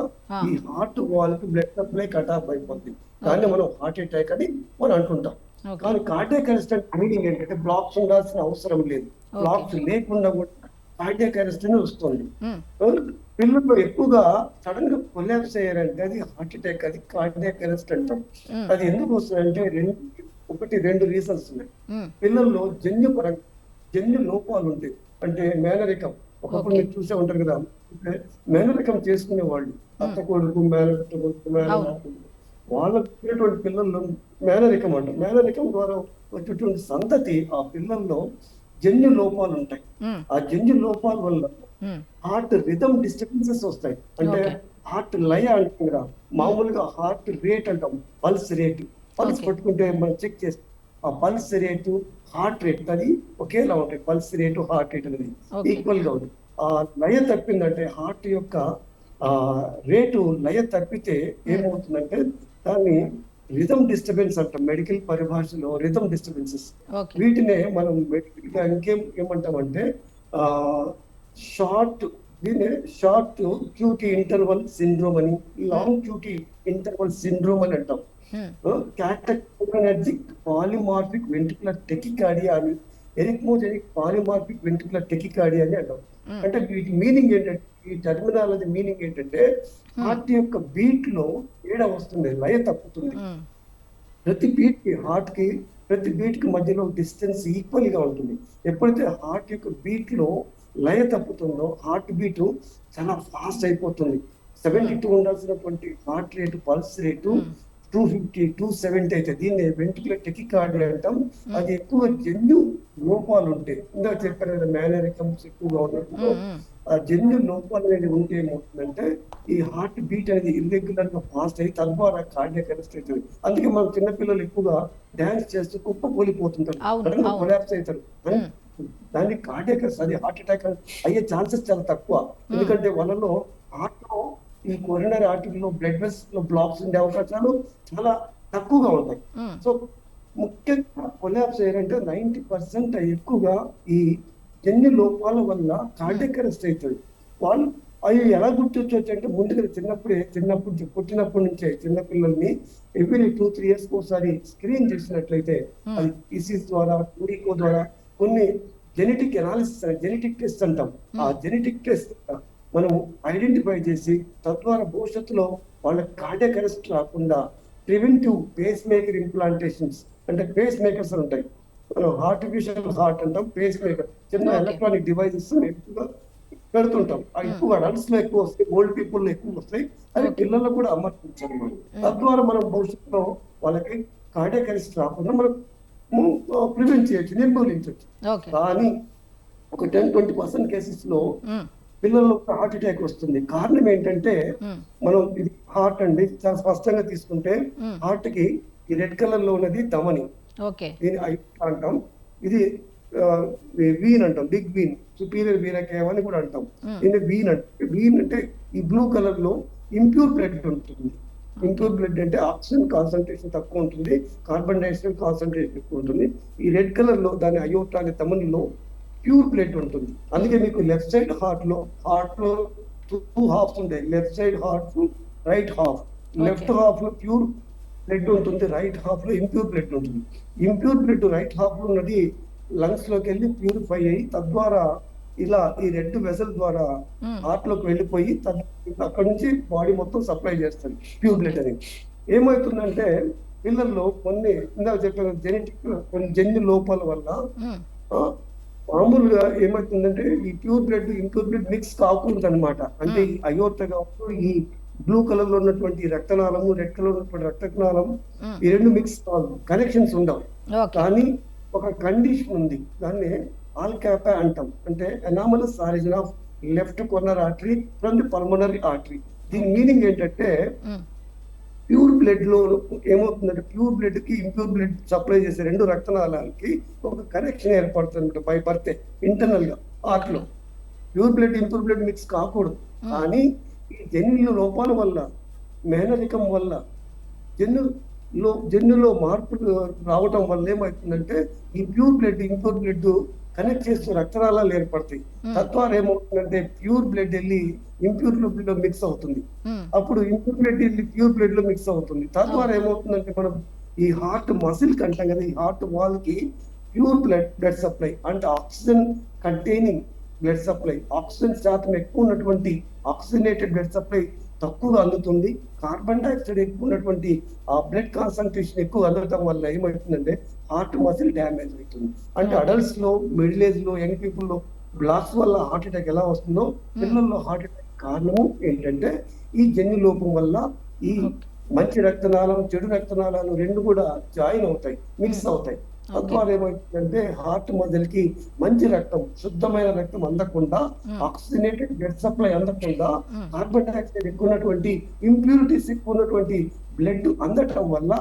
ఈ హార్ట్ వాల్ కి బ్లడ్ సప్లై కట్ ఆఫ్ అయిపోతుంది. దాన్ని మనం హార్ట్ అటాక్ అని మనం అంటుంటాం. కానీ కార్డియాక్ అరెస్ట్ అంటే మీనింగ్ ఏంటంటే బ్లాక్స్ ఉండాల్సిన అవసరం లేదు. బ్లాక్స్ లేకుండా కూడా కార్డియాక్ అరెస్ట్ అని వస్తుంది. పిల్లల్లో ఎక్కువగా సడన్ గా కొలాప్స్ అయ్యారంటే అది హార్ట్ అటాక్, అది కార్డియాక్ అరెస్ట్ అంటాం. అది ఎందుకు వస్తుందంటే రెండు రీజన్స్ ఉన్నాయి. పిల్లల్లో జన్యు లోపాలు ఉంటాయి. అంటే మేనరికం, ఒకప్పుడు మీరు చూసే ఉంటారు కదా, మేనరికం చేసుకునే వాళ్ళు, అత్త కొడుకు, మేనరికం, వాళ్ళకి పిల్లల్లో మేనరికం అంటారు. మేనరికం ద్వారా వచ్చేటువంటి సంతతి ఆ పిల్లల్లో జన్యు లోపాలు ఉంటాయి. ఆ జన్యు లోపాల వల్ల హార్ట్ రిథమ్ డిస్టర్బెన్సెస్ వస్తాయి. అంటే హార్ట్ లయ అంటాం కదా, మామూలుగా హార్ట్ రేట్ అంటాం, పల్స్ పట్టుకుంటే మనం చెక్ చేస్తాం. ఆ పల్స్ రేటు, హార్ట్ రేట్ అది ఒకేలా ఉంటాయి. పల్స్ రేటు, హార్ట్ రేట్ అనేది ఈక్వల్ గా ఉంటుంది. ఆ లయ తప్పిందంటే హార్ట్ యొక్క రేటు లయ తప్పితే ఏమవుతుందంటే దాన్ని రిథమ్ డిస్టర్బెన్స్ అంటాం. మెడికల్ పరిభాషలో రిథమ్ డిస్టర్బెన్సెస్. వీటినే మనం మెడికల్ గా ఏమంటామంటే షార్ట్ క్యూటీ ఇంటర్వల్ సిండ్రోమ్ అని, లాంగ్ క్యూటీ ఇంటర్వల్ సిండ్రోమ్ అని అంటాం. క్యాటకోలినర్జిక్ పాలిమార్ఫిక్ వెంట్రికులర్ టెకికార్డియా అని, ఎరిథ్మోజెనిక్ పాలిమార్ఫిక్ వెంట్రికులర్ టెకికార్డియా అని అంటాం. అంటే వీటి మీనింగ్ ఏంటంటే, ఈ టర్మినాలజీ మీనింగ్ ఏంటంటే హార్ట్ యొక్క బీట్ లో తేడా వస్తుంది, లయ తప్పుతుంది. ప్రతి బీట్ కి మధ్యలో డిస్టెన్స్ ఈక్వల్ గా ఉంటుంది. ఎప్పుడైతే హార్ట్ యొక్క బీట్ లో లయ తప్పుతుందో హార్ట్ బీట్ చాలా ఫాస్ట్ అయిపోతుంది. 72 ఉండాల్సినటువంటి హార్ట్ రేటు, పల్స్ రేటు 250, 270 అయితే దీన్ని వెంట్రికులర్ టెకికార్డియా అంటాం. అది ఎక్కువ జన్యు లోపాలు ఉంటాయి. ఇందాక చెప్పారు కదా, మేనరికమ్స్ ఎక్కువగా ఉన్నప్పుడు ఆ జన్యు లోపాలు అనేది ఉంటే ఏమవుతుందంటే ఈ హార్ట్ బీట్ అనేది ఇర్రెగ్యులర్ గా ఫాస్ట్ అయ్యి తద్వారా కార్డియాక్ అరెస్ట్ అవుతుంది. అందుకే మన చిన్నపిల్లలు ఎక్కువగా డాన్స్ చేస్తూ కుప్ప కూలిపోతుంటారు, కొలాప్స్ అవుతారు. దాన్ని కార్డియాక్ అరెస్ట్, అది హార్ట్ అటాక్ అయ్యే ఛాన్సెస్ చాలా తక్కువ. ఎందుకంటే వాళ్ళలో హార్ట్ లో ఈ కొరినరీ ఆర్టరీలో బ్లడ్ వెసల్స్ లో బ్లాక్స్ ఉండే అవకాశాలు చాలా తక్కువగా ఉంటాయి. సో ముఖ్యంగా కొలాప్స్ అయ్యారంటే 90% ఎక్కువగా ఈ జన్యు లోపాల వల్ల కార్డియాక్ అరెస్ట్ అవుతుంది. వాళ్ళు అవి ఎలా గుర్తించవచ్చు అంటే ముందుగా పుట్టినప్పటి నుంచే చిన్నపిల్లల్ని ఎవ్రీ 2-3 years ఒకసారి స్క్రీన్ చేసినట్లయితే అది ఈసీజీ ద్వారా, యూరికో ద్వారా కొన్ని జెనెటిక్ అనాలిసిస్, జెనెటిక్ టెస్ట్ అంటాం. ఆ జెనెటిక్ టెస్ట్ మనం ఐడెంటిఫై చేసి తద్వారా భవిష్యత్తులో వాళ్ళకి కార్డియాక్ అరెస్ట్ రాకుండా ప్రివెంటివ్ పేస్ మేకర్ ఇంప్లాంటేషన్స్, అంటే పేస్ మేకర్స్ ఉంటాయి. మనం ఆర్టిఫిషియల్ హార్ట్ అంటాం, పేస్ మేకర్ చిన్న ఎలక్ట్రానిక్ డివైసెస్ ఎక్కువగా పెడుతుంటాం. ఎక్కువ అడల్ట్స్ లో ఎక్కువ వస్తాయి, ఓల్డ్ పీపుల్ లో ఎక్కువ వస్తాయి. అది పిల్లల్లో కూడా అమర్చించాలి. తద్వారా మనం భవిష్యత్తులో వాళ్ళకి కార్డియాక్ అరెస్ట్ రాకుండా మనం ప్రివెంట్ చేయొచ్చు, నిర్మూలించవచ్చు. కానీ ఒక 10-20% కేసెస్ లో పిల్లల్లో హార్ట్ అటాక్ వస్తుంది. కారణం ఏంటంటే మనం ఇది హార్ట్ అండి, చాలా స్పష్టంగా తీసుకుంటే హార్ట్ కి ఈ రెడ్ కలర్ లో ఉన్నది ధమని, ఓకే. దీని అయోర్టా అంటాం. ఇది వీన్ అంటాం, big vein, superior vena cava అని కూడా అంటాం. దీన్ని వీన్ అంటే, వీన్ అంటే ఈ బ్లూ కలర్ లో ఇంప్యూర్ బ్లడ్ ఉంటుంది. ఇంప్యూర్ బ్లడ్ అంటే ఆక్సిజన్ కాన్సన్ట్రేషన్ తక్కువ ఉంటుంది, కార్బన్ డైఆక్సైడ్ కాన్సన్ట్రేషన్ ఎక్కువ ఉంటుంది. ఈ రెడ్ కలర్ లో దాని అయోర్టా అనే ధమనిలో ప్యూర్ బ్లడ్ ఉంటుంది. అందుకే మీకు లెఫ్ట్ సైడ్ హార్ట్ లో 2 హాఫ్స్ ఉంటాయి, left side heart, right half. Left half లో ప్యూర్ బ్లడ్ ఉంటుంది, రైట్ హాఫ్ లో ఇంప్యూర్ బ్లడ్ ఉంటుంది. ఇంప్యూర్ బ్లడ్ రైట్ హాఫ్ లో ఉన్నది లంగ్స్ లోకి వెళ్ళి ప్యూరిఫై అయ్యి తద్వారా ఇలా ఈ రెడ్ వెసల్ ద్వారా హార్ట్ లోకి వెళ్ళిపోయి అక్కడ నుంచి బాడీ మొత్తం సప్లై చేస్తుంది ప్యూర్ బ్లడ్ అనేది. ఏమవుతుందంటే పిల్లల్లో కొన్ని ఇందాక చెప్పిన జెనెటిక్ కొన్ని జన్యు లోపాల వల్ల మామూలుగా ఏమవుతుందంటే ఈ pure blood impure blood mix కాకూడదు అనమాట. అంటే ఈ అయోర్టా కావచ్చు, ఈ బ్లూ కలర్ లో ఉన్నటువంటి రక్తనాళము, రెడ్ కలర్ ఉన్నటువంటి రక్తనాళం, ఈ రెండు మిక్స్ కాదు, కనెక్షన్స్ ఉండవు. కానీ ఒక కండిషన్ ఉంది, దాన్ని ఆల్కాపా అంటాం. అంటే anomalous origin of left corner artery from the pulmonary artery. దీని మీనింగ్ ఏంటంటే ప్యూర్ బ్లడ్ లో ఏమవుతుందంటే ప్యూర్ బ్లడ్ కి ఇంప్యూర్ బ్లడ్ సప్లై చేసే రెండు రక్తనాళాలకి ఒక కనెక్షన్ ఏర్పడుతుంది బై బర్త్ ఇంటర్నల్ గా హార్ట్ లో. Pure blood impure blood mix కాకూడదు. కానీ ఈ జన్యు లోపాల వల్ల, మేనరికం వల్ల, జన్యులో మార్పులు రావటం వల్ల ఏమవుతుందంటే ఈ pure blood impure blood connect చేస్తూ రక్తనాళాలు ఏర్పడతాయి. తద్వారా ఏమవుతుందంటే ప్యూర్ బ్లడ్ వెళ్ళి ఇంప్యూర్ బ్లడ్ లో మిక్స్ అవుతుంది. అప్పుడు ఇంప్యూర్ బ్లడ్ వెళ్ళి ప్యూర్ బ్లడ్ లో మిక్స్ అవుతుంది. తద్వారా ఏమవుతుందంటే మనం ఈ హార్ట్ మసిల్ కంటాం కదా, ఈ హార్ట్ వాల్ కి ప్యూర్ బ్లడ్ సప్లై అంటే oxygen containing blood supply, oxygen శాతం ఎక్కువ ఉన్నటువంటి ఆక్సిజనేటెడ్ బ్లడ్ సప్లై తక్కువగా అందుతుంది. కార్బన్ డైఆక్సైడ్ ఎక్కువ ఉన్నటువంటి ఆ బ్లడ్ కాన్సన్ట్రేషన్ ఎక్కువ అందడం వల్ల ఏమవుతుందంటే హార్ట్ మసిల్ డ్యామేజ్ అవుతుంది. అంటే అడల్ట్స్ లో, మిడిల్ ఏజ్ లో, యంగ్ పీపుల్ లో బ్లాక్స్ వల్ల హార్ట్ అటాక్ ఎలా వస్తుందో పిల్లల్లో హార్ట్ అటాక్ కారణము ఏంటంటే ఈ జన్యు లోపం వల్ల ఈ మంచి రక్తనాళం, చెడు రక్తనాళాలు రెండు కూడా జాయిన్ అవుతాయి, మిక్స్ అవుతాయి. తద్వారా ఏమవుతుందంటే హార్ట్ మజిల్ కి మంచి రక్తం, శుద్ధమైన రక్తం అందకుండా, ఆక్సిజనేటెడ్ బ్లడ్ సప్లై అందకుండా, కార్బన్ డైఆక్సైడ్ ఎక్కువ ఉన్నటువంటి, ఇంప్యూరిటీస్ ఎక్కువ ఉన్నటువంటి బ్లడ్ అందటం వల్ల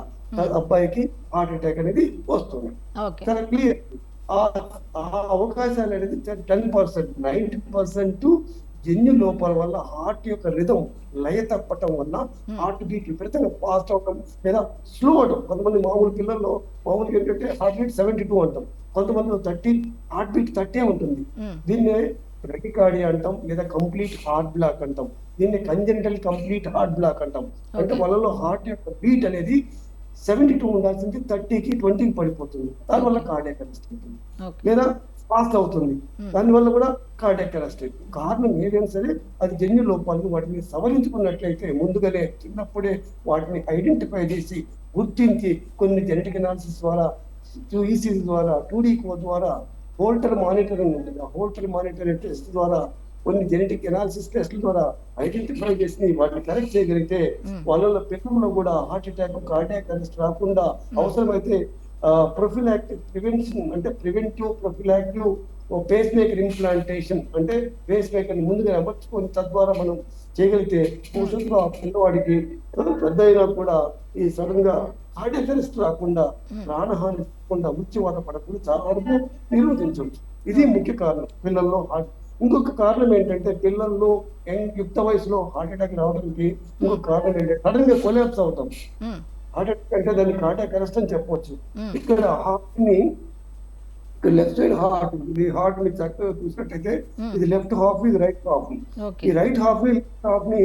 అబ్బాయికి హార్ట్ అటాక్ అనేది వస్తుంది. చాలా క్లియర్. ఆ అవకాశాలు అనేది 10%, 90% జన్యు లోపాల వల్ల హార్ట్ యొక్క రిథం లయ తప్పటం వల్ల హార్ట్ బీట్ విపరీతంగా ఫాస్ట్ అవటం లేదా స్లో అవడం. కొంతమంది మామూలు పిల్లల్లో మామూలుగా ఏంటంటే హార్ట్ బీట్ 72 అంటాం, కొంతమందిలో 30, హార్ట్ బీట్ 30 ఉంటుంది. దీన్ని బ్రెకికార్డియా అంటాం లేదా కంప్లీట్ హార్ట్ బ్లాక్ అంటాం. దీన్ని కంజెంటల్ కంప్లీట్ హార్ట్ బ్లాక్ అంటాం. అంటే వాళ్ళలో హార్ట్ యొక్క బీట్ అనేది 72 ఉండాల్సింది 30కి 20కి పడిపోతుంది. దానివల్ల కార్డియాక్ అరెస్ట్ అవుతుంది లేదా ఫాస్ట్ అవుతుంది. దానివల్ల కూడా కార్డియాక్ అరెస్ట్ అవుతుంది. కారణం ఏదైనా సరే అది జన్యు లోపాలను వాటిని సవరించుకున్నట్లయితే ముందుగానే చిన్నప్పుడే వాటిని ఐడెంటిఫై చేసి గుర్తించి కొన్ని జెనెటిక్ అనాలిసిస్ ద్వారా, ఈసీజీ ద్వారా, 2D కోడ్ ద్వారా, హోల్టర్ మానిటరింగ్ ఉంటుంది, ఆ హోల్టర్ మానిటరింగ్ టెస్ట్ ద్వారా, కొన్ని జెనెటిక్ అనాలిసిస్ టెస్ట్ల ద్వారా ఐడెంటిఫై చేసి వాటిని కరెక్ట్ చేయగలిగితే వాళ్ళ పిల్లల్లో కూడా హార్ట్ అటాక్, కార్డియాక్ అరెస్ట్ రాకుండా అవసరమైతే ప్రొఫిలాక్టిక్ ప్రివెన్షన్ అంటే ప్రివెంటివ్ ప్రొఫిలాక్టివ్ పేస్ మేకర్ ఇంప్లాంటేషన్ అంటే పేస్ మేకర్ ముందుగా అమర్చుకొని తద్వారా మనం చేయగలిగితే భవిష్యత్తులో ఆ పిల్లవాడికి పెద్ద అయినా కూడా ఈ సడన్ గా కార్డియాక్ అరెస్ట్ రాకుండా, ప్రాణహాని రాకుండా, మృత్యువాత పడకుండా చాలా వరకు నిరోధించవచ్చు. ఇది ముఖ్య కారణం పిల్లల్లో హార్ట్. ఇంకొక కారణం ఏంటంటే పిల్లల్లో యుక్త వయసులో హార్ట్ అటాక్ రావడానికి ఇంకొక కారణం ఏంటంటే సడన్ గా కొలాప్స్ అవుతాం. హార్ట్ అటాక్ అంటే దాన్ని కార్డియాక్ అరెస్ట్ అని చెప్పవచ్చు. ఇక్కడ హార్ట్ ని లెఫ్ట్ సైడ్ హార్ట్, ఈ హార్ట్ ని చక్కగా చూసినట్టయితే ఇది లెఫ్ట్ హాఫ్, ఇది రైట్ హాఫ్. ఈ రైట్ హాఫ్ ని లెఫ్ట్ హాఫ్ ని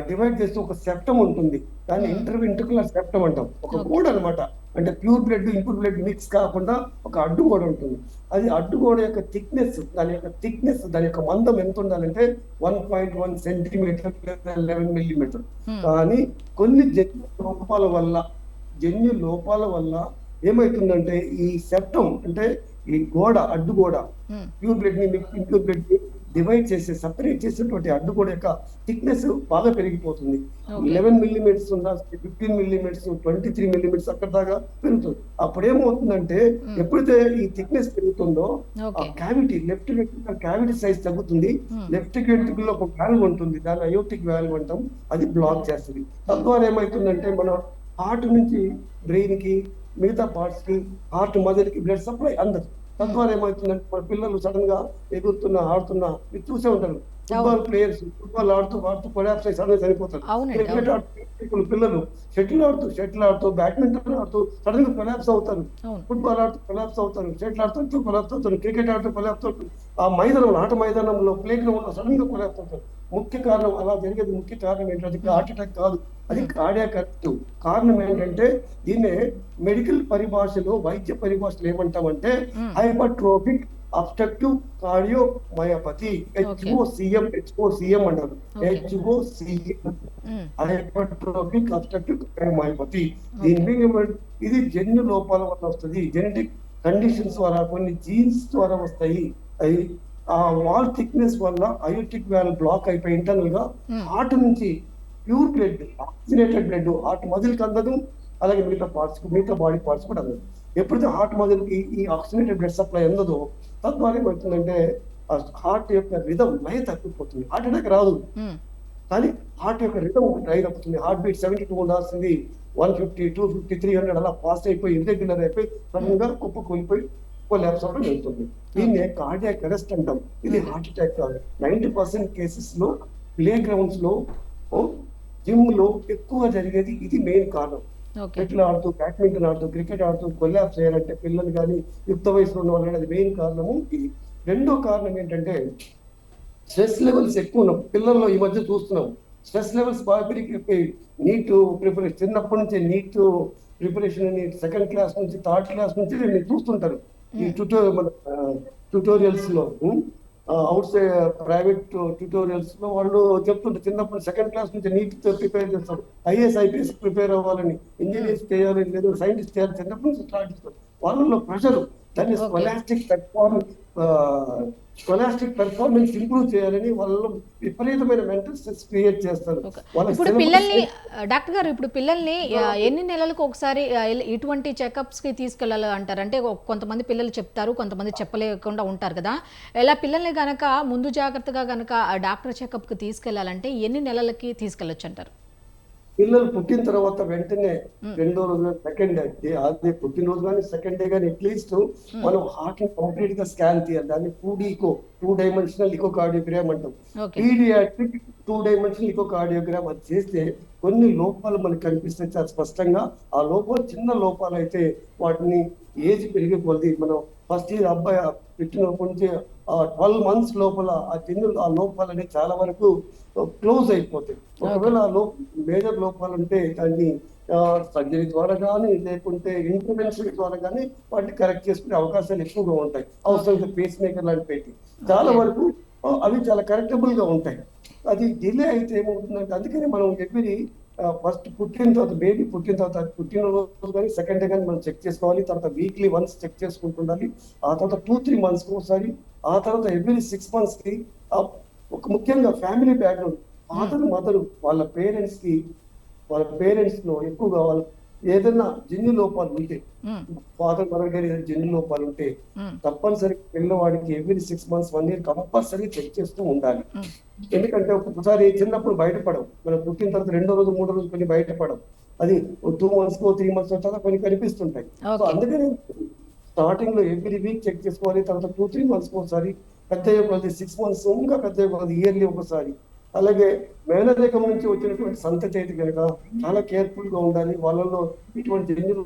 డివైడ్ చేస్తే ఒక సెప్టమ్ ఉంటుంది, దాన్ని ఇంటర్వెంట్రికులర్ సెప్టమ్ అంటాం. ఒక గోడ అనమాట. అంటే pure blood impure blood mix కాకుండా ఒక అడ్డు గోడ ఉంటుంది. అది అడ్డు గోడ యొక్క థిక్నెస్, దాని యొక్క మందం ఎంత ఉండాలంటే 1.1 సెంటీమీటర్, 11 మిల్లీమీటర్. కానీ కొన్ని జన్యు లోపాల వల్ల ఏమైతుందంటే ఈ సెప్టమ్ అంటే ఈ గోడ, అడ్డు గోడ ప్యూర్ బ్లడ్ ని ఇంప్యూర్ బ్లడ్ ని డివైడ్ చేసి సపరేట్ చేసినటువంటి అడ్డుగోడ యొక్క థిక్నెస్ బాగా పెరిగిపోతుంది. Okay. 11 మిల్లీమీటర్స్ ఉందా, 15 మిల్లీమీటర్స్, 23 మిల్లీమీటర్స్ అక్కడ దాకా పెరుగుతుంది. అప్పుడు ఏమవుతుందంటే ఎప్పుడైతే ఈ థిక్నెస్ పెరుగుతుందో ఆ okay. Cavity left ventricle cavity size తగ్గుతుంది. లెఫ్ట్ వెంట్రికల్ లో ఒక వాల్వ్ ఉంటుంది, దాన్ని అయోటిక్ వాల్వ్ అంటాం, అది బ్లాక్ చేస్తుంది. తద్వారా ఏమవుతుందంటే మన హార్ట్ నుంచి బ్రెయిన్ కి మిగతా పార్ట్స్ కి హార్ట్ మదర్ కి బ్లడ్ సప్లై అందదు. తద్వారా ఏమవుతుందంటే మన పిల్లలు సడన్ గా ఎగురుతున్నా ఆడుతున్నా మీరు చూసే ఉంటారు, ఫుట్బాల్ ప్లేయర్స్ ఫుట్బాల్ ఆడుతూ కొలాప్స్ అయి సడన్ చనిపోతారు. అవునండి, క్రికెట్ ఆడుతూ పిల్లలు షటిల్ ఆడుతూ బ్యాడ్మింటన్ ఆడుతూ సడన్ గా కొలాప్స్ అవుతారు. అవును. ఫుట్బాల్ ఆడుతూ కొలాప్స్ అవుతారు, షటిల్ ఆడుతూ కొలాప్స్ అవుతారు, క్రికెట్ ఆడుతూ కొలాప్స్ అవుతారు. ఆ మైదానంలో ఆట మైదానంలో ప్లే గ్రౌండ్ లో సడన్ గా కొలాప్స్ అవుతారు. ముఖ్య కారణం అలా జరిగేది ముఖ్య కారణం ఏంటంటే హార్ట్ అటాక్ కాదు, అది కార్డియాక్ అరెస్ట్. కారణం ఏంటంటే దీన్నే మెడికల్ పరిభాషలో వైద్య పరిభాషలో ఏమంటామంటే హైపర్ట్రోఫిక్ అబ్స్ట్రక్టివ్ కార్డియోమయోపతి, హెచ్ఓసిఎం అంటారు. హెచ్ఓసిఎం హైపర్ట్రోఫిక్ అబ్స్ట్రక్టివ్ కార్డియోమయోపతి. దీని ఇది జన్యు లోపాల వల్ల వస్తుంది, జెనెటిక్ కండిషన్స్ ద్వారా, కొన్ని జీన్స్ ద్వారా వస్తాయి. అవి ఆ వాల్ థిక్నెస్ వల్ల అయోటిక్ వాల్వ్ బ్లాక్ అయిపోయి ఇంటర్నల్ గా హార్ట్ నుంచి pure blood, oxygenated blood heart muscle కి అందదు, అలాగే మిగతా బాడీ పార్ట్స్ కూడా అందదు. ఎప్పుడైతే హార్ట్ మజిల్ కి ఈ ఆక్సిజనేటెడ్ బ్లడ్ సప్లై అందదో తద్వారా ఏమవుతుందంటే హార్ట్ యొక్క రిథం లయ తగ్గిపోతుంది. హార్ట్ అటాక్ రాదు, కానీ హార్ట్ యొక్క రిథం డ్రై అవుతుంది. హార్ట్ బీట్ 72 ఉండాల్సింది 150, 250, 300 అలా ఫాస్ట్ అయిపోయి ఇర్రెగ్యులర్ అయిపోయి సడన్ గా కూలిపోయి కొలాప్స్ అవ్వడం జరుగుతుంది. దీన్ని కార్డియాక్ అరెస్ట్ అంటాం. ఇది హార్ట్ అటాక్ కాదు. 90% కేసెస్ లో ప్లే గ్రౌండ్స్ లో, జిమ్ లో ఎక్కువ జరిగేది ఇది మెయిన్ కారణం. షటిల్ ఆడుతూ, బ్యాడ్మింటన్ ఆడుతూ, క్రికెట్ ఆడుతూ కొలాప్స్ చేయాలంటే పిల్లలు కానీ యుక్త వయసులో ఉన్న వాళ్ళు, అది మెయిన్ కారణము ఇది. రెండో కారణం ఏంటంటే స్ట్రెస్ లెవెల్స్ ఎక్కువ ఉన్నాం పిల్లల్లో. ఈ మధ్య చూస్తున్నాం స్ట్రెస్ లెవెల్స్ బాగా పెరిగిపోయి నీట్ ప్రిపరేషన్, చిన్నప్పటి నుంచి నీట్ ప్రిపరేషన్ అని సెకండ్ క్లాస్ నుంచి థర్డ్ క్లాస్ నుంచి మీరు చూస్తుంటారు ఈ ట్యూటోరియల్స్ లో, అవుట్ సైడ్ ప్రైవేట్ ట్యూటోరియల్స్ లో వాళ్ళు చెప్తుంటారు చిన్నప్పుడు సెకండ్ క్లాస్ నుంచి నీట్ ప్రిపేర్ చేస్తారు, ఐఏఎస్ ఐపీఎస్ ప్రిపేర్ అవ్వాలని, ఇంజనీర్స్ చేయాలి, లేదా సైంటిస్ట్ చేయాలి, చిన్నప్పటి నుంచి స్టార్ట్ చేస్తారు. వాళ్ళలో ప్రెషర్, దాన్ని స్కోలాస్టిక్ పెర్ఫార్మెన్స్ ఇంప్రూవ్ చేయాలని వాళ్ళు విపరీతమైన మెంటల్ స్ట్రెస్ క్రియేట్ చేస్తారు. ఇప్పుడు పిల్లల్ని డాక్టర్ గారు, ఇప్పుడు పిల్లల్ని ఎన్ని నెలలకు ఒకసారి ఇటువంటి చెకప్స్ కి తీసుకెళ్ళాలి అంటారు? అంటే కొంతమంది పిల్లలు చెప్తారు, కొంతమంది చెప్పలేకుండా ఉంటారు కదా. ఇలా పిల్లల్ని గనక ముందు జాగ్రత్తగా గనక డాక్టర్ చెకప్ కి తీసుకెళ్లాలంటే ఎన్ని నెలలకి తీసుకెళ్ళొచ్చు అంటారు? పిల్లలు పుట్టిన తర్వాత వెంటనే 2వ రోజు, సెకండ్ డే, అదే పుట్టినరోజు కానీ సెకండ్ డే కానీ అట్లీస్ట్ మనం హార్ట్ ని కంప్లీట్ గా స్కాన్ తీయాలి. దాన్ని 2 డైమెన్షనల్ ఇకోకార్డియోగ్రామ్ అంటాం. పీడియాట్రిక్ 2 డైమెన్షనల్ ఇకోకార్డియోగ్రామ్ అది చేస్తే కొన్ని లోపాలు మనకు కనిపిస్తాయి చాలా స్పష్టంగా. ఆ లోపాలు చిన్న లోపాలు అయితే వాటిని ఏజ్ పెరిగే కొద్ది మనం ఫస్ట్ ఇయర్ అబ్బాయి పెట్టినప్పటి నుంచి 12 months లోపల ఆ లోపాలని చాలా వరకు క్లోజ్ అయిపోతాయి. ఒకవేళ ఆ మేజర్ లోపాలు ఉంటే దాన్ని సర్జరీ ద్వారా కానీ లేకుంటే ఇంటర్వెన్షన్ ద్వారా కానీ వాటిని కరెక్ట్ చేసుకునే అవకాశాలు ఎక్కువగా ఉంటాయి. అవసరం పేస్ మేకర్ లాంటి పెట్టి చాలా వరకు అవి చాలా కరెక్టబుల్ గా ఉంటాయి. అది డిలే అయితే ఏమవుతుందంటే, అందుకని మనం ఎవ్రీ ఫస్ట్ పుట్టిన తర్వాత, బేబీ పుట్టిన తర్వాత, పుట్టినరోజు కానీ సెకండ్ డే కానీ మనం చెక్ చేసుకోవాలి. తర్వాత వీక్లీ వన్స్ చెక్ చేసుకుంటుండాలి. ఆ తర్వాత 2-3 months ఒకసారి, ఆ తర్వాత ఎవ్రీ 6 months కి. ఒక ముఖ్యంగా ఫ్యామిలీ బ్యాక్గ్రౌండ్, ఫాదర్ మదర్ వాళ్ళ పేరెంట్స్ లో ఎక్కువగా వాళ్ళ ఏదైనా జన్యు లోపాలు ఉంటే, ఫాదర్ మదర్ గారి జన్యు లోపాలు ఉంటే తప్పనిసరిగా పిల్లవాడికి every 6 months 1 year compulsory check చేస్తూ ఉండాలి. ఎందుకంటే ఒక్కొక్కసారి చిన్నప్పుడు బయటపడవు, మనం పుట్టిన తర్వాత 2వ రోజు 3వ రోజు కొన్ని బయటపడవు, అది 2 months 3 months తర్వాత కొన్ని కనిపిస్తుంటాయి. సో అందుకని స్టార్టింగ్ లో ఎవ్రీ వీక్ చెక్ చేసుకోవాలి. తర్వాత 2-3 months ఒకసారి, పెద్ద 6 months, ఇంకా పెద్ద ఇయర్లీ ఒకసారి. అలాగే మేనరేఖం నుంచి వచ్చినటువంటి సంతతి అయితే కనుక చాలా కేర్ఫుల్ గా ఉండాలి. వాళ్ళలో ఇటువంటి జన్యులు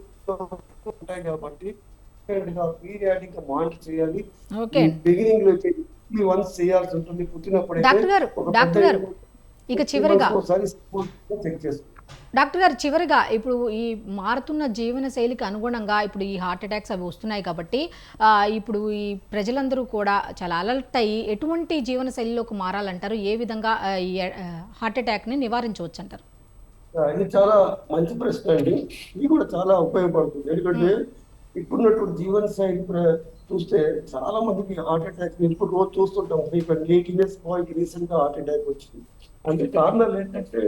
ఉంటాయి కాబట్టి పీరియాడిక్ గా మానిటర్ చేయాలి. బిగినింగ్ లో వన్స్ చేయాల్సి ఉంటుంది. పుట్టినప్పుడు ఇక చివరిగా చెక్ చేసుకోవాలి. డాక్టర్ గారు, చివరిగా ఇప్పుడు ఈ మారుతున్న జీవన శైలికి అనుగుణంగా ఇప్పుడు ఈ హార్ట్ అటాక్స్ అవి వస్తున్నాయి కాబట్టి ఇప్పుడు ఈ ప్రజలందరూ కూడా చాలా అలర్ట్ అయ్యి ఎటువంటి జీవన శైలిలోకి మారాలంటారు? ఏ విధంగా ఈ హార్ట్ అటాక్ ని నివారించవచ్చు అంటారు? ఇది చాలా మంచి ప్రశ్న అండి. ఇది కూడా చాలా ఉపయోగపడుతుంది. ఎందుకంటే ఇప్పుడున్నటువంటి జీవన శైలి చూస్తే చాలా మందికి హార్ట్ అటాక్ ఇప్పుడు రోజు చూస్తుంటాం. మీకు 18 ఇయర్స్ బాయ్కి రీసెంట్ గా హార్ట్ అటాక్ వచ్చింది. అంటే కారణాలు ఏంటంటే,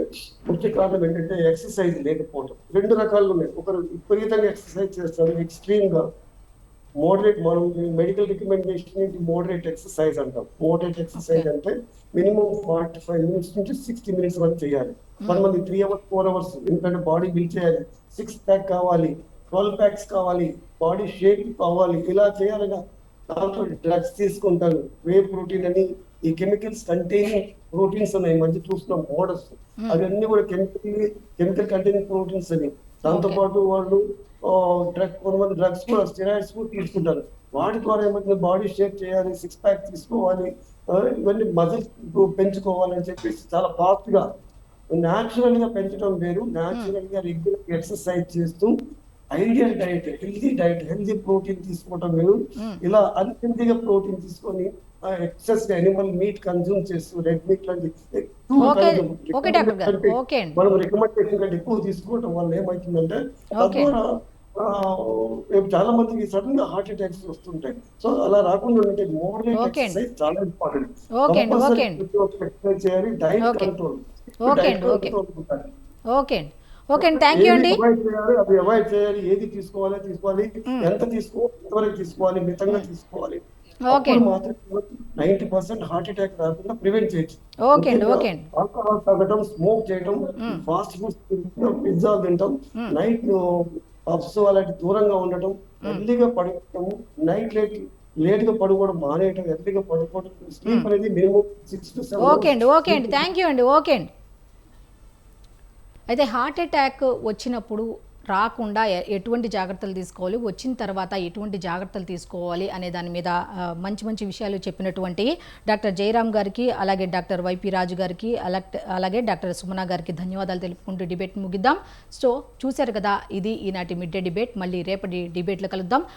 ముఖ్య కారణం ఏంటంటే ఎక్సర్సైజ్ లేకపోవడం. రెండు రకాలు ఉన్నాయి. ఒకరు విపరీతంగా ఎక్సర్సైజ్ చేస్తారు, ఎక్స్ట్రీమ్ గా. మోడరేట్, మనం మెడికల్ రికమెండేషన్ ఏంటి, మోడరేట్ ఎక్సర్సైజ్ అంటాం. మోడరేట్ ఎక్సర్సైజ్ అంటే మినిమం 45 minutes నుంచి 60 minutes వరకు చేయాలి. కొంతమంది 3 hours 4 hours, ఎందుకంటే బాడీ బిల్డ్ చేయాలి, 6 pack కావాలి, 12 packs కావాలి, బాడీ షేప్ కావాలి, ఇలా చేయాలిగా. దాంతో డ్రగ్స్ తీసుకుంటారు, వే ప్రోటీన్ అని, ఈ కెమికల్స్ కంటైనింగ్ ప్రోటీన్స్ ఉన్నాయి. మధ్య చూస్తున్నాం మోడల్స్, అవన్నీ కూడా కెమికల్ కంటైనింగ్ ప్రోటీన్స్ అని. దాంతో పాటు వాళ్ళు కొంతమంది డ్రగ్స్ కూడా, స్టెరాయిడ్స్ కూడా తీసుకుంటారు. వాటి ద్వారా ఏమైతే బాడీ షేప్ చేయాలి, 6 pack తీసుకోవాలి, ఇవన్నీ మజిల్స్ పెంచుకోవాలని చెప్పేసి చాలా ఫాస్ట్ గా న్యాచురల్ గా పెంచడం వేరు. న్యాచురల్ గా రెగ్యులర్ ఎక్సర్సైజ్ చేస్తూ ఐడియల్ డైట్, హెల్దీ ప్రోటీన్ తీసుకోవడం వేరు. ఇలా అన్హెల్దీగా ప్రోటీన్ తీసుకొని ఎక్సెస్ ఎనిమల్ మీట్ కన్జ్యూమ్ చేస్తూ, రెడ్ మీట్ లాంటి ఓకే డాక్టర్ గారు, ఓకే అండి. మనం రికమెండేషన్ కంటే ఎక్కువ తీసుకోవడం వల్ల ఏమవుతుందంటే, తద్వారా చాలా మందికి సడన్ గా హార్ట్ అటాక్స్ వస్తుంటాయి. సో అలా రాకుండా ఉంటే మోడరేట్ ఎక్సర్సైజ్ చాలా ఇంపార్టెంట్. ఎక్సర్సైజ్ చేయాలి, డైట్ కంట్రోల్. ఓకే అండి, థ్యాంక్ యూ అండి. అది అవాయిడ్ చేయాలి. ఏది తీసుకోవాలి, ఎంత తీసుకోవాలి, ఎంతవరకు తీసుకోవాలి, మితంగా తీసుకోవాలి. మాత్రం 90% హార్ట్ అటాక్ రాకుండా ప్రివెంట్ చేయొచ్చు. ఆల్కహాల్ తాగటం, స్మోక్ చేయటం, ఫాస్ట్ ఫుడ్స్ తినడం, పిజ్జా తినటం, నైట్ పబ్స్ అలాంటి దూరంగా ఉండటం, ఎర్లీగా పడుకోవడం, నైట్ లేట్ గా పడుకోవడం మానేయటం, ఎర్లీగా పడుకోవడం, స్లీప్ అనేది మినిమం 6 to 7 hours. ఓకే అండి, థ్యాంక్ యూ అండి. ఓకే అండి. అయితే హార్ట్ అటాక్ వచ్చినప్పుడు రాకుండా ఎటువంటి జాగ్రత్తలు తీసుకోవాలి, వచ్చిన తర్వాత ఎటువంటి జాగ్రత్తలు తీసుకోవాలి అనే దాని మీద మంచి విషయాలు చెప్పినటువంటి డాక్టర్ జయరామ్ గారికి, అలాగే డాక్టర్ వైపీ రాజు గారికి, అలాగే డాక్టర్ సుమన గారికి ధన్యవాదాలు తెలుపుకుంటూ డిబేట్ ముగిద్దాం. సో చూశారు కదా, ఇది ఈనాటి మిడ్ డే డిబేట్. మళ్ళీ రేపటి డిబేట్లో కలుద్దాం.